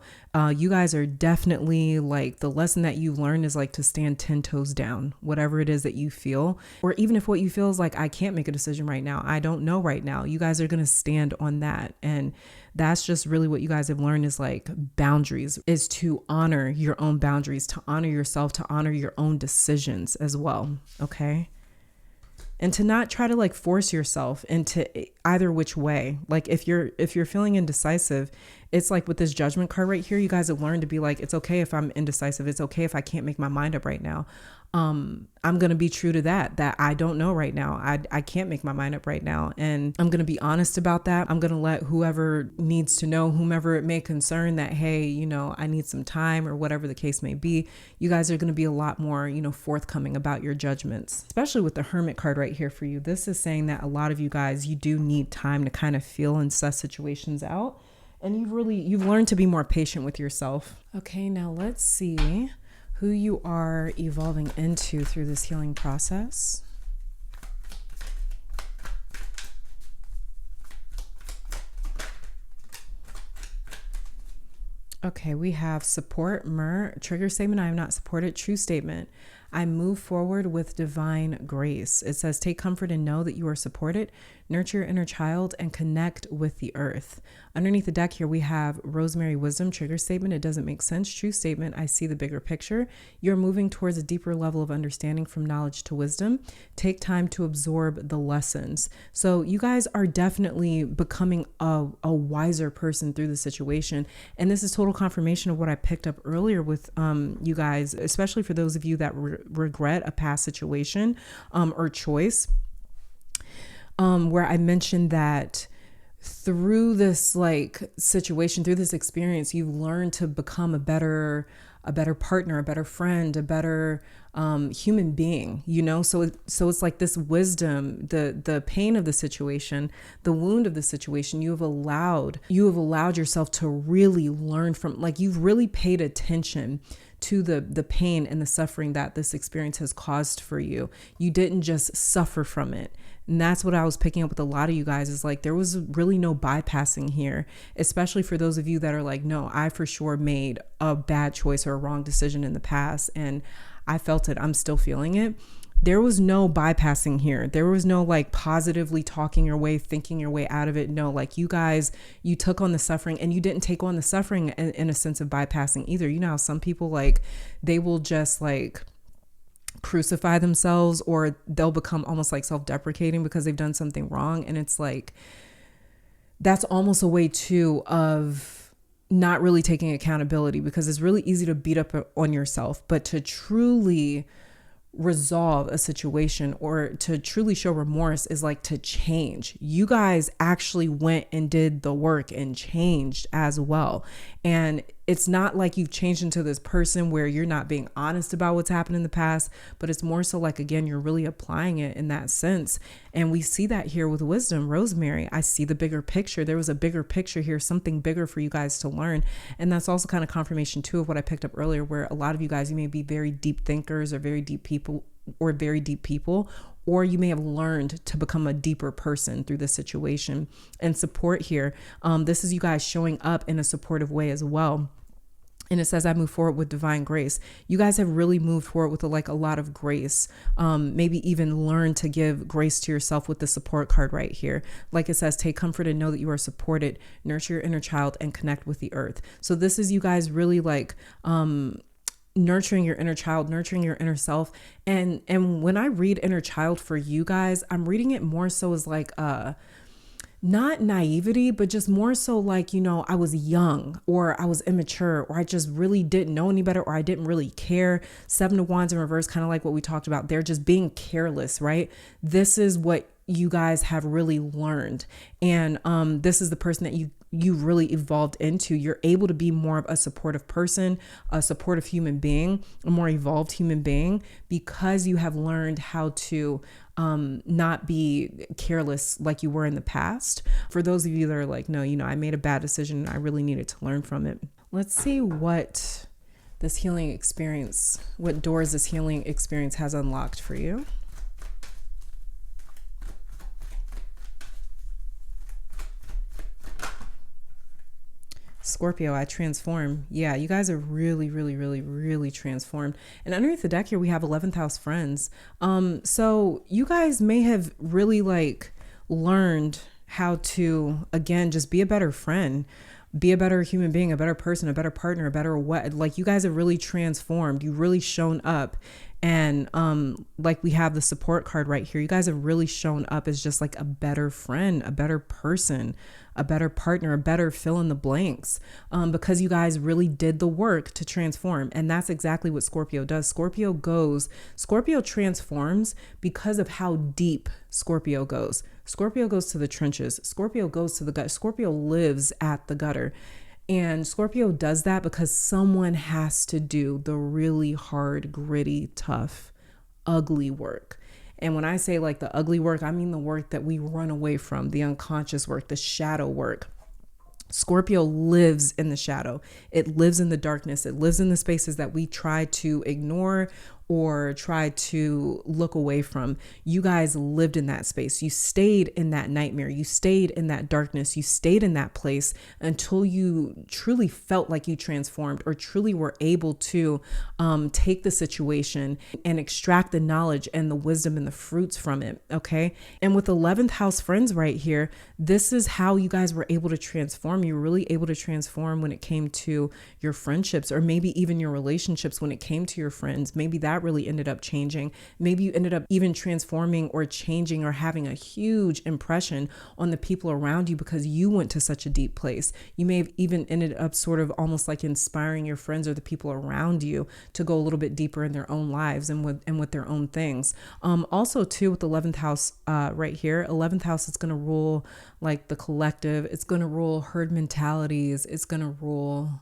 you guys are definitely like, the lesson that you've learned is like to stand 10 toes down, whatever it is that you feel, or even if what you feel is like, I can't make a decision right now, I don't know right now, you guys are going to stand on that. And that's just really what you guys have learned is like boundaries, is to honor your own boundaries, to honor yourself, to honor your own decisions as well. Okay. And to not try to like force yourself into either which way. Like if you're feeling indecisive, it's like with this Judgment card right here, you guys have learned to be like, it's okay if I'm indecisive. It's okay if I can't make my mind up right now. I'm going to be true to that I don't know right now. I can't make my mind up right now. And I'm going to be honest about that. I'm going to let whoever needs to know, whomever it may concern, that, hey, I need some time or whatever the case may be. You guys are going to be a lot more, forthcoming about your judgments, especially with the Hermit card right here for you. This is saying that a lot of you guys, you do need time to kind of feel and suss situations out. And you've learned to be more patient with yourself. Okay, now let's see who you are evolving into through this healing process. Okay, we have support, trigger statement, I am not supported, true statement, I move forward with divine grace. It says, take comfort and know that you are supported, nurture your inner child, and connect with the earth. Underneath the deck here, we have Rosemary wisdom, trigger statement, it doesn't make sense, true statement, I see the bigger picture. You're moving towards a deeper level of understanding from knowledge to wisdom. Take time to absorb the lessons. So you guys are definitely becoming a wiser person through the situation. And this is total confirmation of what I picked up earlier with you guys, especially for those of you that regret a past situation or choice, where I mentioned that through this situation, through this experience, you've learned to become a better partner, a better friend, a better human being, so it's like this wisdom, the pain of the situation, the wound of the situation, you have allowed yourself to really learn from, you've really paid attention to the pain and the suffering that this experience has caused for you. You didn't just suffer from it. And that's what I was picking up with a lot of you guys, is there was really no bypassing here, especially for those of you that are like, no, I for sure made a bad choice or a wrong decision in the past, and I felt it, I'm still feeling it. There was no bypassing here. There was no positively talking your way, thinking your way out of it. No, you guys, you took on the suffering, and you didn't take on the suffering in a sense of bypassing either. How some people they will just crucify themselves, or they'll become almost self-deprecating because they've done something wrong. And it's that's almost a way too of not really taking accountability, because it's really easy to beat up on yourself, but to truly resolve a situation or to truly show remorse is to change. You guys actually went and did the work and changed as well. And it's not like you've changed into this person where you're not being honest about what's happened in the past, but it's more so again, you're really applying it in that sense. And we see that here with wisdom, Rosemary. I see the bigger picture. There was a bigger picture here, something bigger for you guys to learn. And that's also kind of confirmation too of what I picked up earlier, where a lot of you guys, you may be very deep thinkers or very deep people, or you may have learned to become a deeper person through this situation. And support here, this is you guys showing up in a supportive way as well. And it says, I move forward with divine grace. You guys have really moved forward with a lot of grace. Maybe even learn to give grace to yourself with the support card right here. Like it says, take comfort and know that you are supported, nurture your inner child and connect with the earth. So this is you guys really nurturing your inner child, nurturing your inner self. And when I read inner child for you guys, I'm reading it more so as not naivety, but just more so I was young, or I was immature, or I just really didn't know any better, or I didn't really care. 7 of Wands in reverse, kind of like what we talked about. They're just being careless, right? This is what you guys have really learned. And this is the person that you really evolved into. You're able to be more of a supportive person, a supportive human being, a more evolved human being, because you have learned how to not be careless like you were in the past. For those of you that are like, no, I made a bad decision and I really needed to learn from it. Let's see what this healing experience, what doors this healing experience has unlocked for you. Scorpio, I transform. Yeah, you guys are really, really, really, really transformed. And underneath the deck here, we have 11th house friends. So you guys may have really learned how to, again, just be a better friend, be a better human being, a better person, a better partner, a better what. You guys have really transformed. You've really shown up. And we have the support card right here. You guys have really shown up as just a better friend, a better person, a better partner, a better fill in the blanks, because you guys really did the work to transform. And that's exactly what Scorpio does. Scorpio transforms because of how deep Scorpio goes. Scorpio goes to the trenches. Scorpio goes to the gut. Scorpio lives at the gutter. And Scorpio does that because someone has to do the really hard, gritty, tough, ugly work. And when I say the ugly work, I mean the work that we run away from, the unconscious work, the shadow work. Scorpio lives in the shadow. It lives in the darkness. It lives in the spaces that we try to ignore or try to look away from. You guys lived in that space. You stayed in that nightmare. You stayed in that darkness. You stayed in that place until you truly felt like you transformed, or truly were able to take the situation and extract the knowledge and the wisdom and the fruits from it. Okay. And with 11th house friends right here, this is how you guys were able to transform. You were really able to transform when it came to your friendships, or maybe even your relationships when it came to your friends. Maybe that really ended up changing. Maybe you ended up even transforming or changing or having a huge impression on the people around you because you went to such a deep place. You may have even ended up sort of almost inspiring your friends or the people around you to go a little bit deeper in their own lives and with their own things. Also too, with the 11th house right here, 11th house is going to rule the collective. It's going to rule herd mentalities. It's going to rule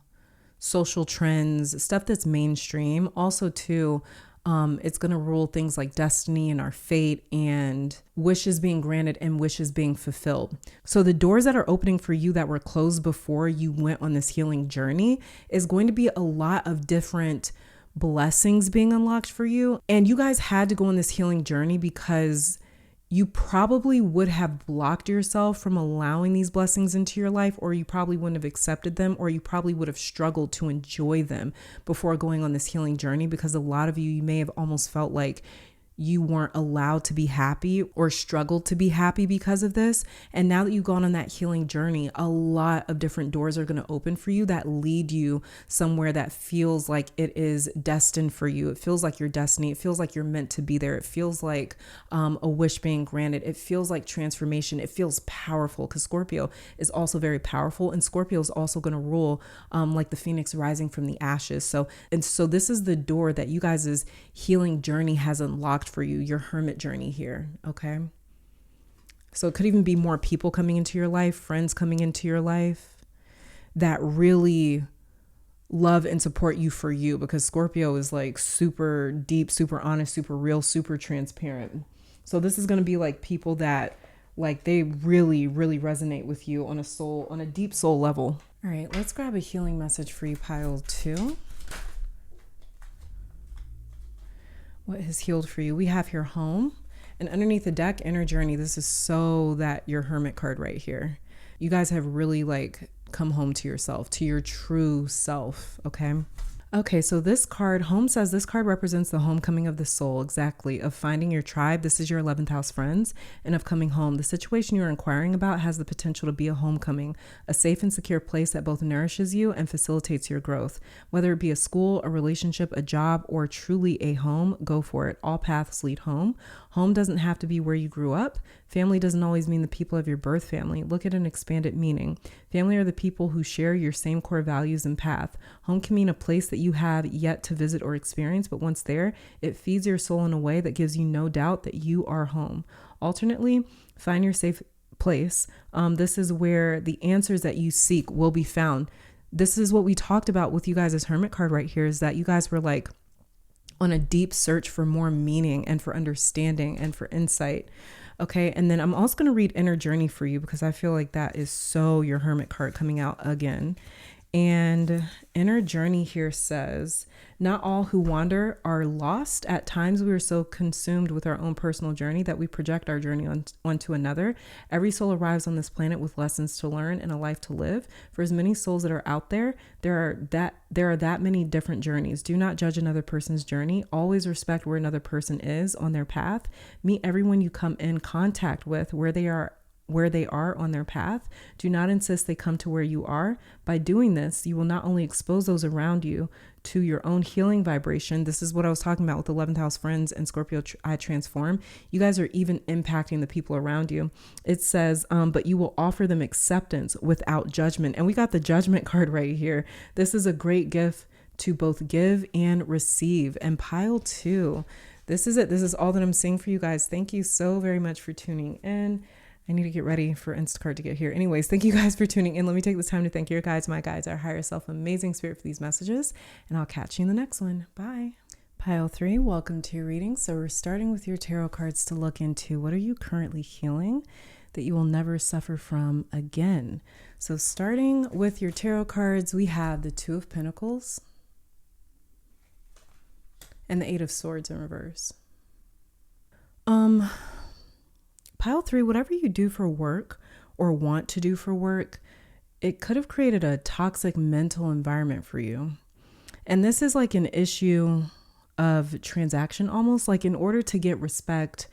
social trends, stuff that's mainstream. Also too, it's going to rule things like destiny and our fate and wishes being granted and wishes being fulfilled. So the doors that are opening for you that were closed before you went on this healing journey is going to be a lot of different blessings being unlocked for you. And you guys had to go on this healing journey because you probably would have blocked yourself from allowing these blessings into your life, or you probably wouldn't have accepted them, or you probably would have struggled to enjoy them before going on this healing journey, because a lot of you may have almost felt like you weren't allowed to be happy or struggled to be happy because of this. And now that you've gone on that healing journey, a lot of different doors are going to open for you that lead you somewhere that feels like it is destined for you. It feels like your destiny. It feels like you're meant to be there. It feels like a wish being granted. It feels like transformation. It feels powerful because Scorpio is also very powerful, and Scorpio is also going to rule like the phoenix rising from the ashes. So this is the door that you guys' healing journey has unlocked for you, your hermit journey here. Okay. So it could even be more people coming into your life, friends coming into your life that really love and support you for you, because Scorpio is super deep, super honest, super real, super transparent. So this is going to be people that they really, really resonate with you on a deep soul level. All right, let's grab a healing message for you, pile 2. What has healed for you? We have here home, and underneath the deck, inner journey. This is so that your hermit card right here. You guys have really come home to yourself, to your true self. Okay, so this card, home, says this card represents the homecoming of the soul, exactly, of finding your tribe. This is your 11th house friends, and of coming home. The situation you're inquiring about has the potential to be a homecoming, a safe and secure place that both nourishes you and facilitates your growth. Whether it be a school, a relationship, a job, or truly a home, go for it. All paths lead home. Home doesn't have to be where you grew up. Family doesn't always mean the people of your birth family. Look at an expanded meaning. Family are the people who share your same core values and path. Home can mean a place that you have yet to visit or experience, but once there, it feeds your soul in a way that gives you no doubt that you are home. Alternately, find your safe place. This is where the answers that you seek will be found. This is what we talked about with you guys' as Hermit card right here, is that you guys were like on a deep search for more meaning and for understanding and for insight. Okay, and then I'm also going to read Inner Journey for you because I feel like that is so your Hermit card coming out again. And Inner Journey here says, not all who wander are lost. At times we are so consumed with our own personal journey that we project our journey onto another. Every soul arrives on this planet with lessons to learn and a life to live. For as many souls that are out there, there are that many different journeys. Do not judge another person's journey. Always respect where another person is on their path. Meet everyone you come in contact with where they are on their path. Do not insist they come to where you are. By doing this, you will not only expose those around you to your own healing vibration. This is what I was talking about with 11th house friends and Scorpio I transform. You guys are even impacting the people around you. It says, but you will offer them acceptance without judgment. And we got the Judgment card right here. This is a great gift to both give and receive. And pile 2. This is it. This is all that I'm seeing for you guys. Thank you so very much for tuning in. I need to get ready for Instacart to get here. Anyways, thank you guys for tuning in. Let me take this time to thank your guides, my guides, our higher self, amazing spirit for these messages. And I'll catch you in the next one. Bye. Pile 3, welcome to your reading. So we're starting with your tarot cards to look into what are you currently healing that you will never suffer from again. So starting with your tarot cards, we have the 2 of Pentacles and the 8 of Swords in reverse. Pile 3, whatever you do for work or want to do for work, it could have created a toxic mental environment for you. And this is like an issue of transaction, almost like in order to get respect,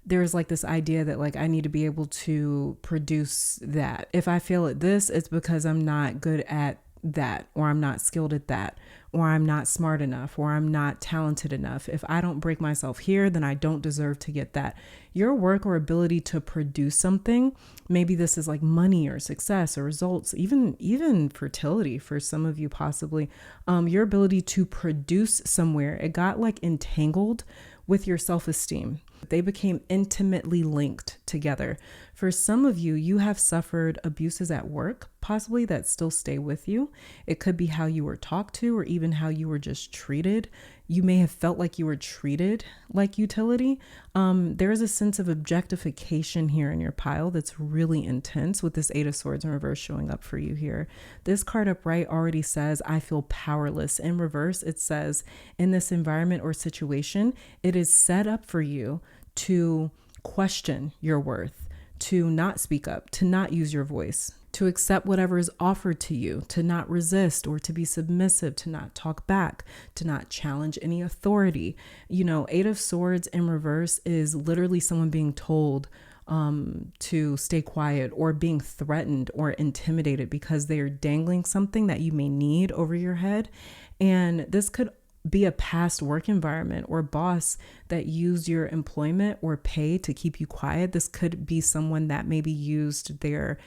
there's like this idea that like I need to be able to produce that. If I fail at this, it's because I'm not good at that, or I'm not skilled at that, or I'm not smart enough, or I'm not talented enough. If I don't break myself here, then I don't deserve to get that. Your work or ability to produce something, maybe this is like money or success or results, even fertility for some of you possibly, your ability to produce somewhere, it got like entangled with your self-esteem. They became intimately linked together. For some of you, you have suffered abuses at work, possibly that still stay with you. It could be how you were talked to or even how you were just treated. You may have felt like you were treated like utility. There is a sense of objectification here in your pile that's really intense with this 8 of Swords in reverse showing up for you here. This card upright already says, I feel powerless. In reverse, it says, in this environment or situation, it is set up for you to question your worth, to not speak up, to not use your voice, to accept whatever is offered to you, to not resist or to be submissive, to not talk back, to not challenge any authority. You know, 8 of Swords in reverse is literally someone being told to stay quiet or being threatened or intimidated because they are dangling something that you may need over your head. And this could be a past work environment or boss that used your employment or pay to keep you quiet. This could be someone that maybe used their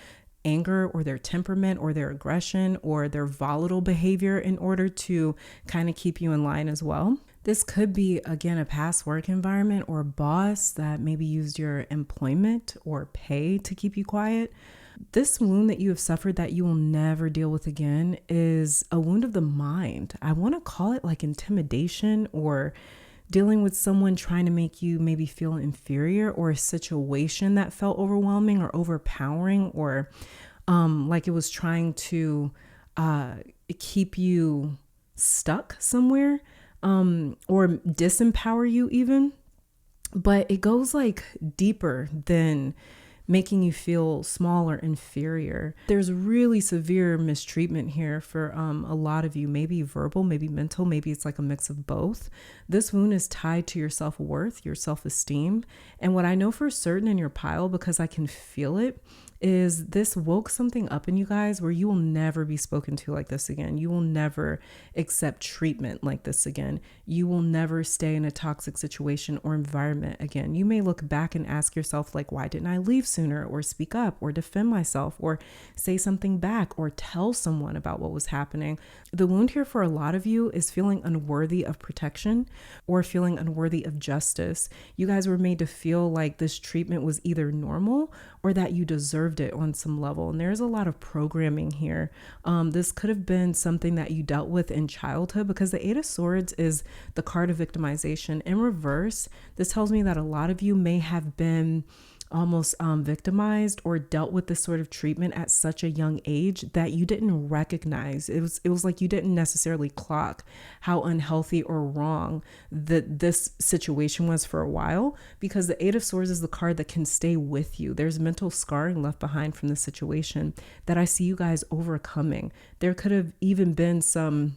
anger or their temperament or their aggression or their volatile behavior in order to kind of keep you in line as well. This could be, again, a past work environment or boss that maybe used your employment or pay to keep you quiet. This wound that you have suffered that you will never deal with again is a wound of the mind. I want to call it like intimidation or dealing with someone trying to make you maybe feel inferior, or a situation that felt overwhelming or overpowering, or like it was trying to keep you stuck somewhere, or disempower you even. But it goes like deeper than making you feel small or inferior. There's really severe mistreatment here for a lot of you, maybe verbal, maybe mental, maybe it's like a mix of both. This wound is tied to your self-worth, your self-esteem. And what I know for certain in your pile, because I can feel it, is this woke something up in you guys where you will never be spoken to like this again. You will never accept treatment like this again. You will never stay in a toxic situation or environment again. You may look back and ask yourself, like, why didn't I leave sooner, or speak up, or defend myself, or say something back, or tell someone about what was happening? The wound here for a lot of you is feeling unworthy of protection or feeling unworthy of justice. You guys were made to feel like this treatment was either normal or that you deserved it on some level. And there's a lot of programming here. This could have been something that you dealt with in childhood, because the Eight of Swords is the card of victimization. In reverse, this tells me that a lot of you may have been almost victimized or dealt with this sort of treatment at such a young age that you didn't recognize. It was like you didn't necessarily clock how unhealthy or wrong that this situation was for a while, because the Eight of Swords is the card that can stay with you. There's mental scarring left behind from the situation that I see you guys overcoming. There could have even been some,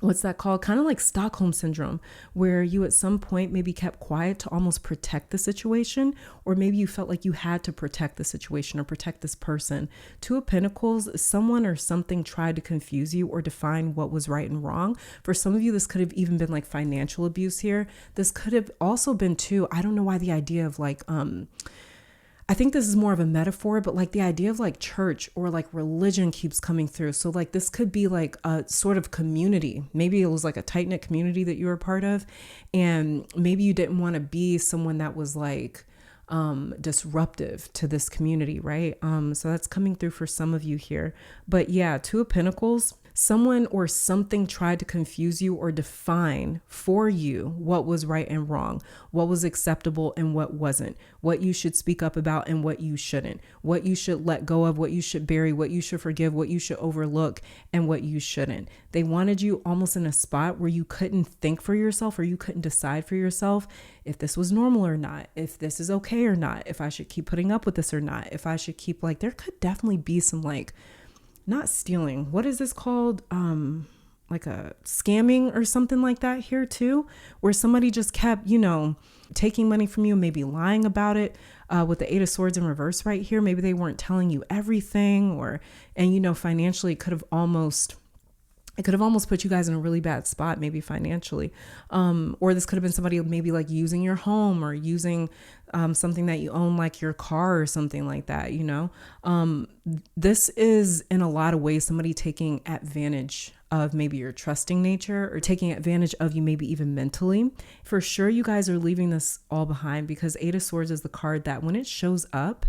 what's that called? Kind of like Stockholm syndrome, where you at some point maybe kept quiet to almost protect the situation, or maybe you felt like you had to protect the situation or protect this person. Two of Pentacles, someone or something tried to confuse you or define what was right and wrong. For some of you, this could have even been like financial abuse here. This could have also been too, I don't know why the idea of like, I think this is more of a metaphor, but like the idea of like church or like religion keeps coming through. So like this could be like a sort of community. Maybe it was like a tight-knit community that you were part of. And maybe you didn't want to be someone that was like disruptive to this community, right? So that's coming through for some of you here. But yeah, Two of Pentacles, someone or something tried to confuse you or define for you what was right and wrong, what was acceptable and what wasn't, what you should speak up about and what you shouldn't, what you should let go of, what you should bury, what you should forgive, what you should overlook, and what you shouldn't. They wanted you almost in a spot where you couldn't think for yourself, or you couldn't decide for yourself if this was normal or not, if this is okay or not, if I should keep putting up with this or not, if I should keep, like, there could definitely be some like, not stealing, what is this called? Like a scamming or something like that here too, where somebody just kept, taking money from you, maybe lying about it. With the Eight of Swords in reverse right here, maybe they weren't telling you everything, and financially it could have almost put you guys in a really bad spot, maybe financially. Or this could have been somebody maybe like using your home or using something that you own, like your car or something like that, This is in a lot of ways somebody taking advantage of maybe your trusting nature, or taking advantage of you maybe even mentally. For sure, you guys are leaving this all behind, because Eight of Swords is the card that when it shows up,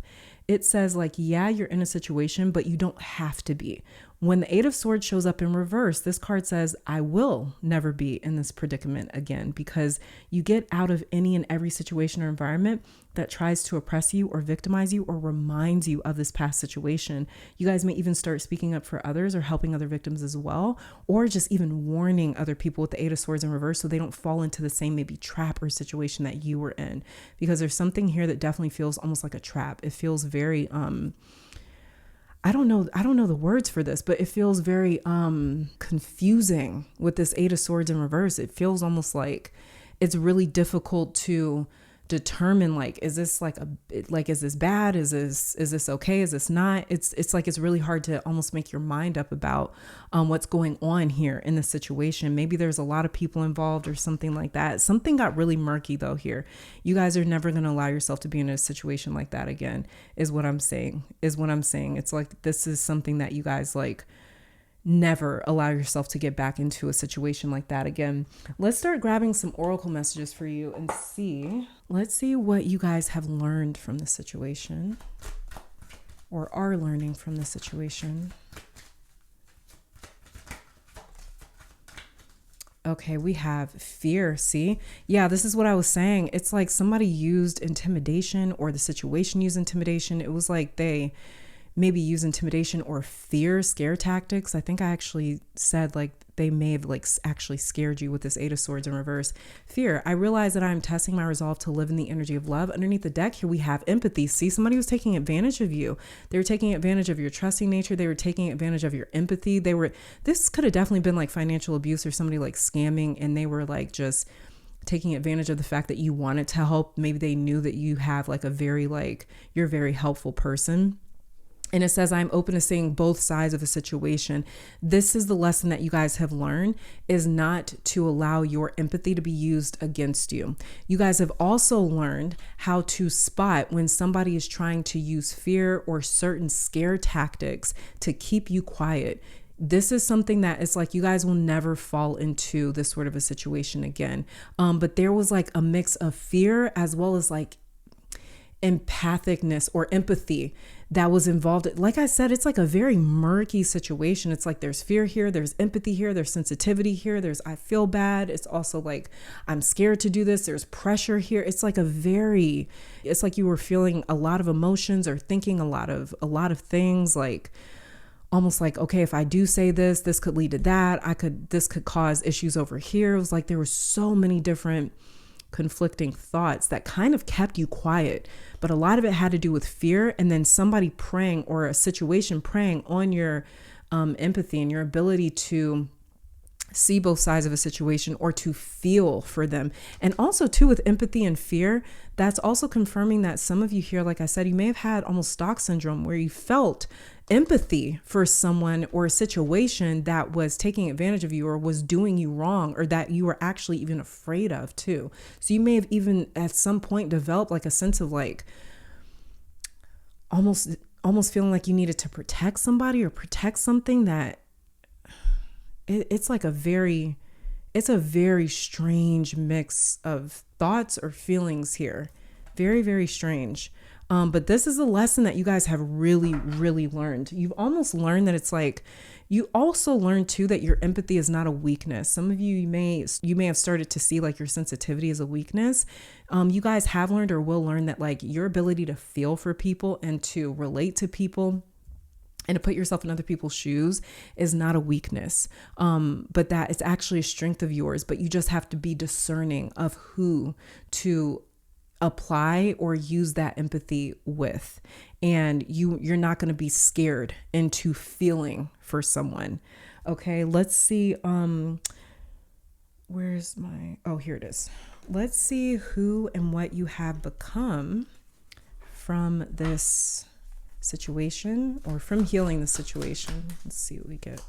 it says like, yeah, you're in a situation, but you don't have to be. When the Eight of Swords shows up in reverse, this card says, I will never be in this predicament again, because you get out of any and every situation or environment that tries to oppress you or victimize you or reminds you of this past situation. You guys may even start speaking up for others or helping other victims as well, or just even warning other people with the Eight of Swords in reverse so they don't fall into the same maybe trap or situation that you were in. Because there's something here that definitely feels almost like a trap. It feels very, I don't know the words for this, but it feels very confusing with this Eight of Swords in reverse. It feels almost like it's really difficult to determine, like, is this is this bad? Is this okay? Is this not? It's like it's really hard to almost make your mind up about what's going on here in this situation. Maybe there's a lot of people involved or something like that. Something got really murky though here. You guys are never going to allow yourself to be in a situation like that again, is what I'm saying. It's like this is something that you guys like never allow yourself to get back into a situation like that again. Let's start grabbing some oracle messages for you and let's see what you guys have learned from the situation, or are learning from the situation. Okay, we have fear. See? Yeah, this is what I was saying. It's like somebody used intimidation, or the situation used intimidation. It was like they maybe use intimidation or fear, scare tactics. I think I actually said like they may have like actually scared you with this Eight of Swords in reverse. Fear. I realize that I'm testing my resolve to live in the energy of love. Underneath the deck here, we have empathy. See, somebody was taking advantage of you. They were taking advantage of your trusting nature. They were taking advantage of your empathy. This could have definitely been like financial abuse or somebody like scamming, and they were like just taking advantage of the fact that you wanted to help. Maybe they knew that you have like you're a very helpful person. And it says, I'm open to seeing both sides of a situation. This is the lesson that you guys have learned, is not to allow your empathy to be used against you. You guys have also learned how to spot when somebody is trying to use fear or certain scare tactics to keep you quiet. This is something that is like, you guys will never fall into this sort of a situation again. But there was like a mix of fear as well as like empathicness or empathy that was involved. Like I said, it's like a very murky situation. It's like there's fear here, there's empathy here, there's sensitivity here, there's I feel bad. It's also like I'm scared to do this. There's pressure here. It's like it's like you were feeling a lot of emotions or thinking a lot of things, like almost like, okay, if I do say this could lead to that. This could cause issues over here. It was like there were so many different conflicting thoughts that kind of kept you quiet, but a lot of it had to do with fear, and then somebody preying or a situation preying on your empathy and your ability to see both sides of a situation or to feel for them. And also too, with empathy and fear, that's also confirming that some of you here, like I said, you may have had almost stock syndrome where you felt empathy for someone or a situation that was taking advantage of you or was doing you wrong, or that you were actually even afraid of too. So you may have even at some point developed like a sense of like almost feeling like you needed to protect somebody or protect something. That it's a very strange mix of thoughts or feelings here. Very, very strange. But this is a lesson that you guys have really, really learned. You've almost learned that it's like, you also learned too that your empathy is not a weakness. Some of you may have started to see like your sensitivity as a weakness. You guys have learned or will learn that like your ability to feel for people and to relate to people and to put yourself in other people's shoes is not a weakness, but that it's actually a strength of yours. But you just have to be discerning of who to apply or use that empathy with. And you're not going to be scared into feeling for someone. Okay, let's see. Here it is. Let's see who and what you have become from this situation or from healing the situation. Let's see what we get.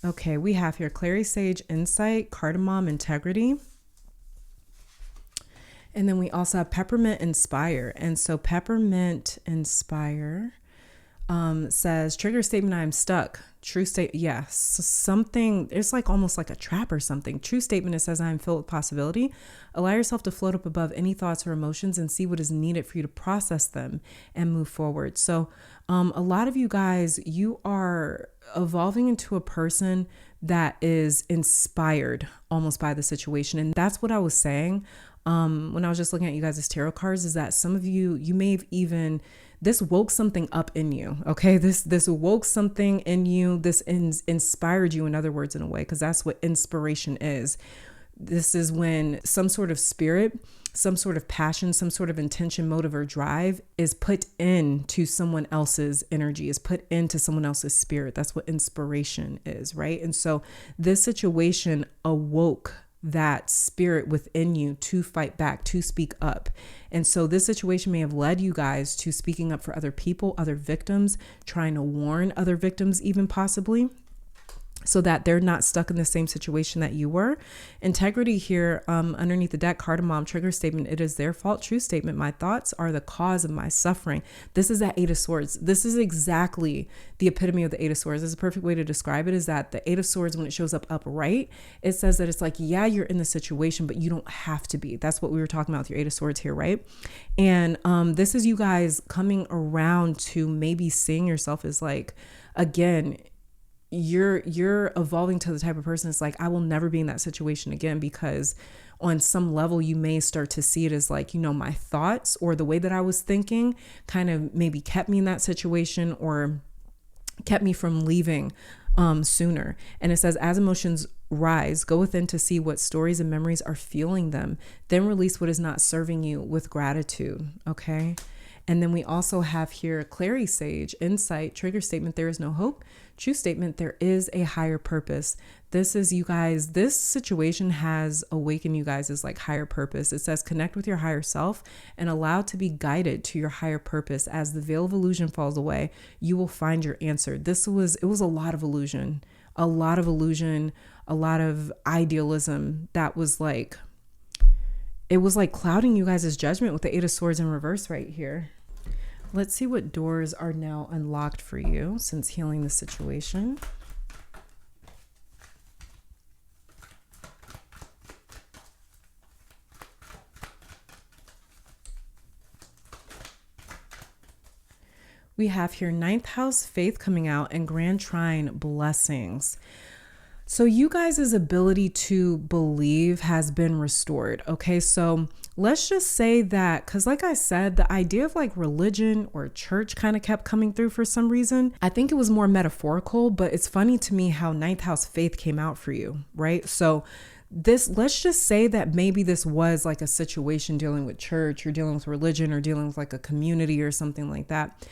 Okay, we have here Clary Sage Insight, Cardamom Integrity. And then we also have Peppermint Inspire. And so Peppermint Inspire says, trigger statement, I am stuck. True state, yes. Something, it's like almost like a trap or something. True statement, it says, I am filled with possibility. Allow yourself to float up above any thoughts or emotions and see what is needed for you to process them and move forward. So a lot of you guys, you are evolving into a person that is inspired almost by the situation. And that's what I was saying when I was just looking at you guys' tarot cards, is that some of you may have even, this woke something up in you. Okay. This woke something in you. This inspired you, in other words, in a way, because that's what inspiration is. This is when some sort of spirit, some sort of passion, some sort of intention, motive, or drive is put into someone else's energy, is put into someone else's spirit. That's what inspiration is, right? And so this situation awoke that spirit within you to fight back, to speak up. And so this situation may have led you guys to speaking up for other people, other victims, trying to warn other victims, even possibly, so that they're not stuck in the same situation that you were. Integrity here, underneath the deck, Cardamom, trigger statement, it is their fault. True statement, my thoughts are the cause of my suffering. This is that Eight of Swords. This is exactly the epitome of the Eight of Swords. This is a perfect way to describe it, is that the Eight of Swords, when it shows up upright, it says that it's like, yeah, you're in the situation, but you don't have to be. That's what we were talking about with your Eight of Swords here, right? And this is you guys coming around to maybe seeing yourself as like, again, you're evolving to the type of person that's like, I will never be in that situation again, because on some level you may start to see it as like, my thoughts or the way that I was thinking kind of maybe kept me in that situation or kept me from leaving sooner. And it says, as emotions rise, go within to see what stories and memories are fueling them. Then release what is not serving you with gratitude. Okay. And then we also have here Clary Sage, insight, trigger statement, there is no hope. True statement, there is a higher purpose. This is, you guys, this situation has awakened you guys as like higher purpose. It says connect with your higher self and allow to be guided to your higher purpose. As the veil of illusion falls away, you will find your answer. It was a lot of illusion, a lot of idealism that was like, it was like clouding you guys' judgment with the Eight of Swords in reverse right here. Let's see what doors are now unlocked for you since healing the situation. We have here ninth house, faith coming out, and grand trine, blessings. So you guys' ability to believe has been restored. Okay, so let's just say that, because like I said, the idea of like religion or church kind of kept coming through for some reason. I think it was more metaphorical, but it's funny to me how ninth house faith came out for you, right? So let's just say that maybe this was like a situation dealing with church or dealing with religion or dealing with like a community or something like that.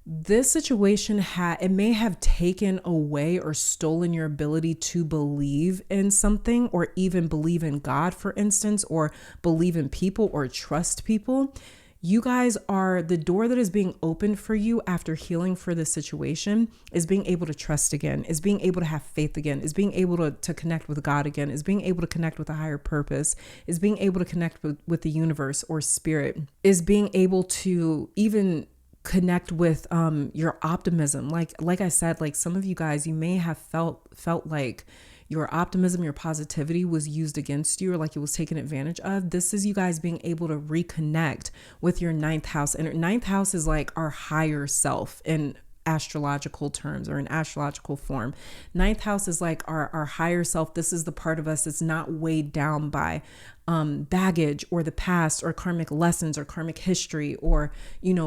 This situation it may have taken away or stolen your ability to believe in something, or even believe in God, for instance, or believe in people or trust people. You guys are, the door that is being opened for you after healing for this situation is being able to trust again, is being able to have faith again, is being able to connect with God again, is being able to connect with a higher purpose, is being able to connect with the universe or spirit, is being able to even connect with your optimism. Like I said, like some of you guys, you may have felt like your optimism, your positivity was used against you, or like it was taken advantage of. This is you guys being able to reconnect with your ninth house. And ninth house is like our higher self in astrological terms or in astrological form. Ninth house is like our higher self. This is the part of us that's not weighed down by baggage or the past or karmic lessons or karmic history or,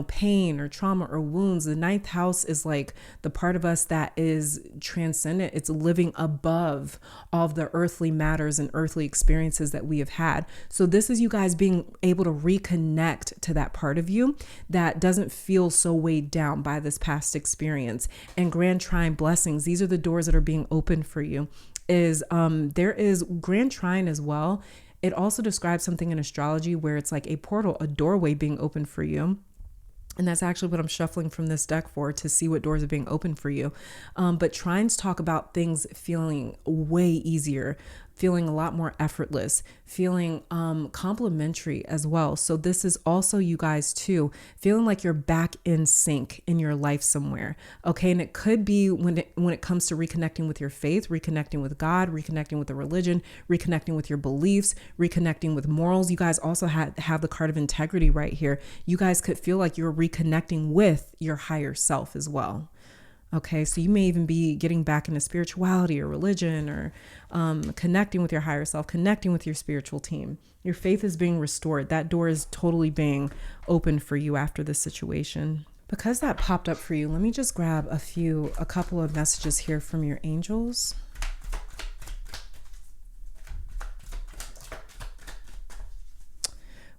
pain or trauma or wounds. The ninth house is like the part of us that is transcendent. It's living above all of the earthly matters and earthly experiences that we have had. So this is you guys being able to reconnect to that part of you that doesn't feel so weighed down by this past experience. And grand trine, blessings, these are the doors that are being opened for you. There is grand trine as well. It also describes something in astrology where it's like a portal, a doorway being opened for you. And that's actually what I'm shuffling from this deck for, to see what doors are being opened for you. But trines talk about things feeling way easier, feeling a lot more effortless, feeling complimentary as well. So this is also you guys too, feeling like you're back in sync in your life somewhere. Okay. And it could be when it comes to reconnecting with your faith, reconnecting with God, reconnecting with the religion, reconnecting with your beliefs, reconnecting with morals. You guys also have the card of integrity right here. You guys could feel like you're reconnecting with your higher self as well. Okay, so you may even be getting back into spirituality or religion, or connecting with your higher self, connecting with your spiritual team. Your faith is being restored. That door is totally being opened for you after this situation. Because that popped up for you, let me just grab a couple of messages here from your angels.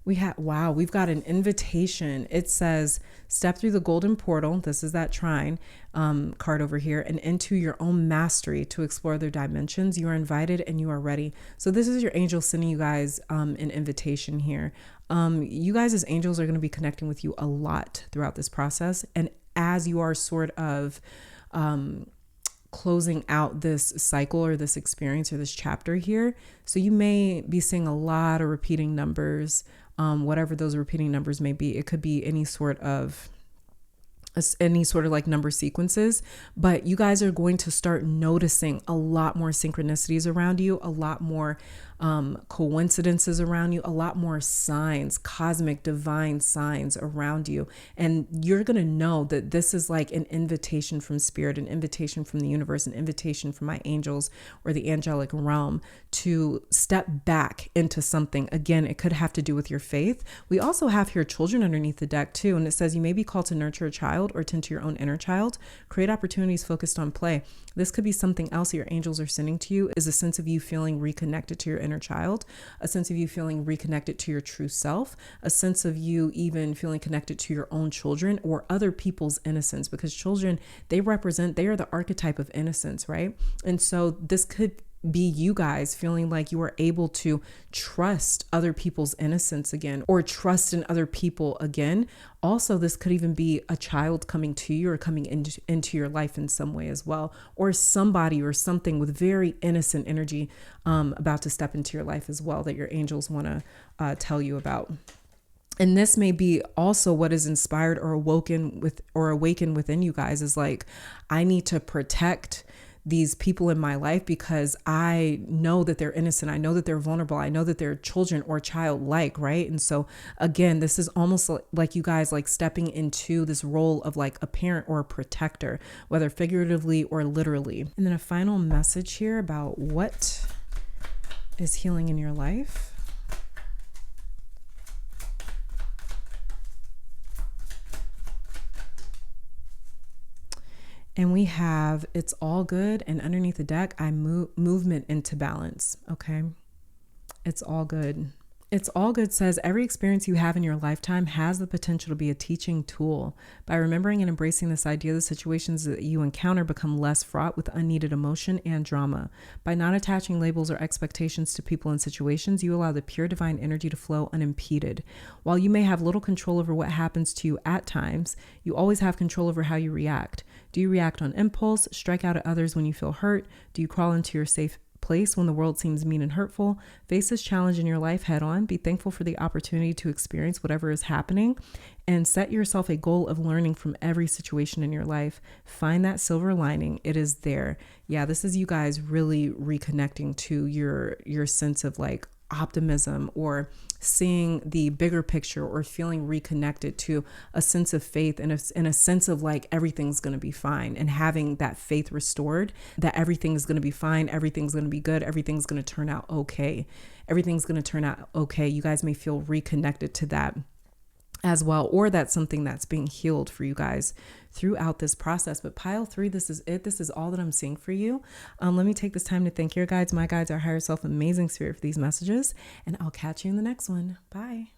We've got an invitation. It says, step through the golden portal. This is that trine card over here, and into your own mastery to explore their dimensions. You are invited and you are ready. So this is your angel sending you guys an invitation here. You guys as angels are going to be connecting with you a lot throughout this process. And as you are sort of closing out this cycle or this experience or this chapter here, so you may be seeing a lot of repeating numbers. Whatever those repeating numbers may be. It could be any sort of like number sequences, but you guys are going to start noticing a lot more synchronicities around you, a lot more coincidences around you, a lot more signs, cosmic, divine signs around you. And you're going to know that this is like an invitation from spirit, an invitation from the universe, an invitation from my angels or the angelic realm to step back into something. Again, it could have to do with your faith. We also have here children underneath the deck too. And it says you may be called to nurture a child or tend to your own inner child, create opportunities focused on play. This could be something else your angels are sending to you, is a sense of you feeling reconnected to your inner child, a sense of you feeling reconnected to your true self, a sense of you even feeling connected to your own children or other people's innocence, because children, they are the archetype of innocence, right? And so this could be you guys feeling like you are able to trust other people's innocence again, or trust in other people again. Also, this could even be a child coming to you or coming into your life in some way as well, or somebody or something with very innocent energy about to step into your life as well that your angels want to tell you about. And this may be also what is inspired or awakened within you guys, is like, I need to protect these people in my life because I know that they're innocent. I know that they're vulnerable. I know that they're children or childlike, right? And so again, this is almost like you guys like stepping into this role of like a parent or a protector, whether figuratively or literally. And then a final message here about what is healing in your life. And we have, it's all good. And underneath the deck, I movement into balance. Okay. It's all good. It's all good says every experience you have in your lifetime has the potential to be a teaching tool. By remembering and embracing this idea, the situations that you encounter become less fraught with unneeded emotion and drama. By not attaching labels or expectations to people and situations, you allow the pure divine energy to flow unimpeded. While you may have little control over what happens to you at times, you always have control over how you react. Do you react on impulse, strike out at others when you feel hurt? Do you crawl into your safe place when the world seems mean and hurtful? Face this challenge in your life head on. Be thankful for the opportunity to experience whatever is happening, and set yourself a goal of learning from every situation in your life. Find that silver lining. It is there. Yeah, this is you guys really reconnecting to your sense of like optimism, or seeing the bigger picture, or feeling reconnected to a sense of faith and a sense of like everything's going to be fine, and having that faith restored that everything's going to be fine, everything's going to be good, everything's going to turn out okay. Everything's going to turn out okay. You guys may feel reconnected to that as well, or that's something that's being healed for you guys throughout this process. But pile 3, this is it. This is all that I'm seeing for you. Let me take this time to thank your guides, my guides, our higher self, amazing spirit, for these messages, and I'll catch you in the next one. Bye.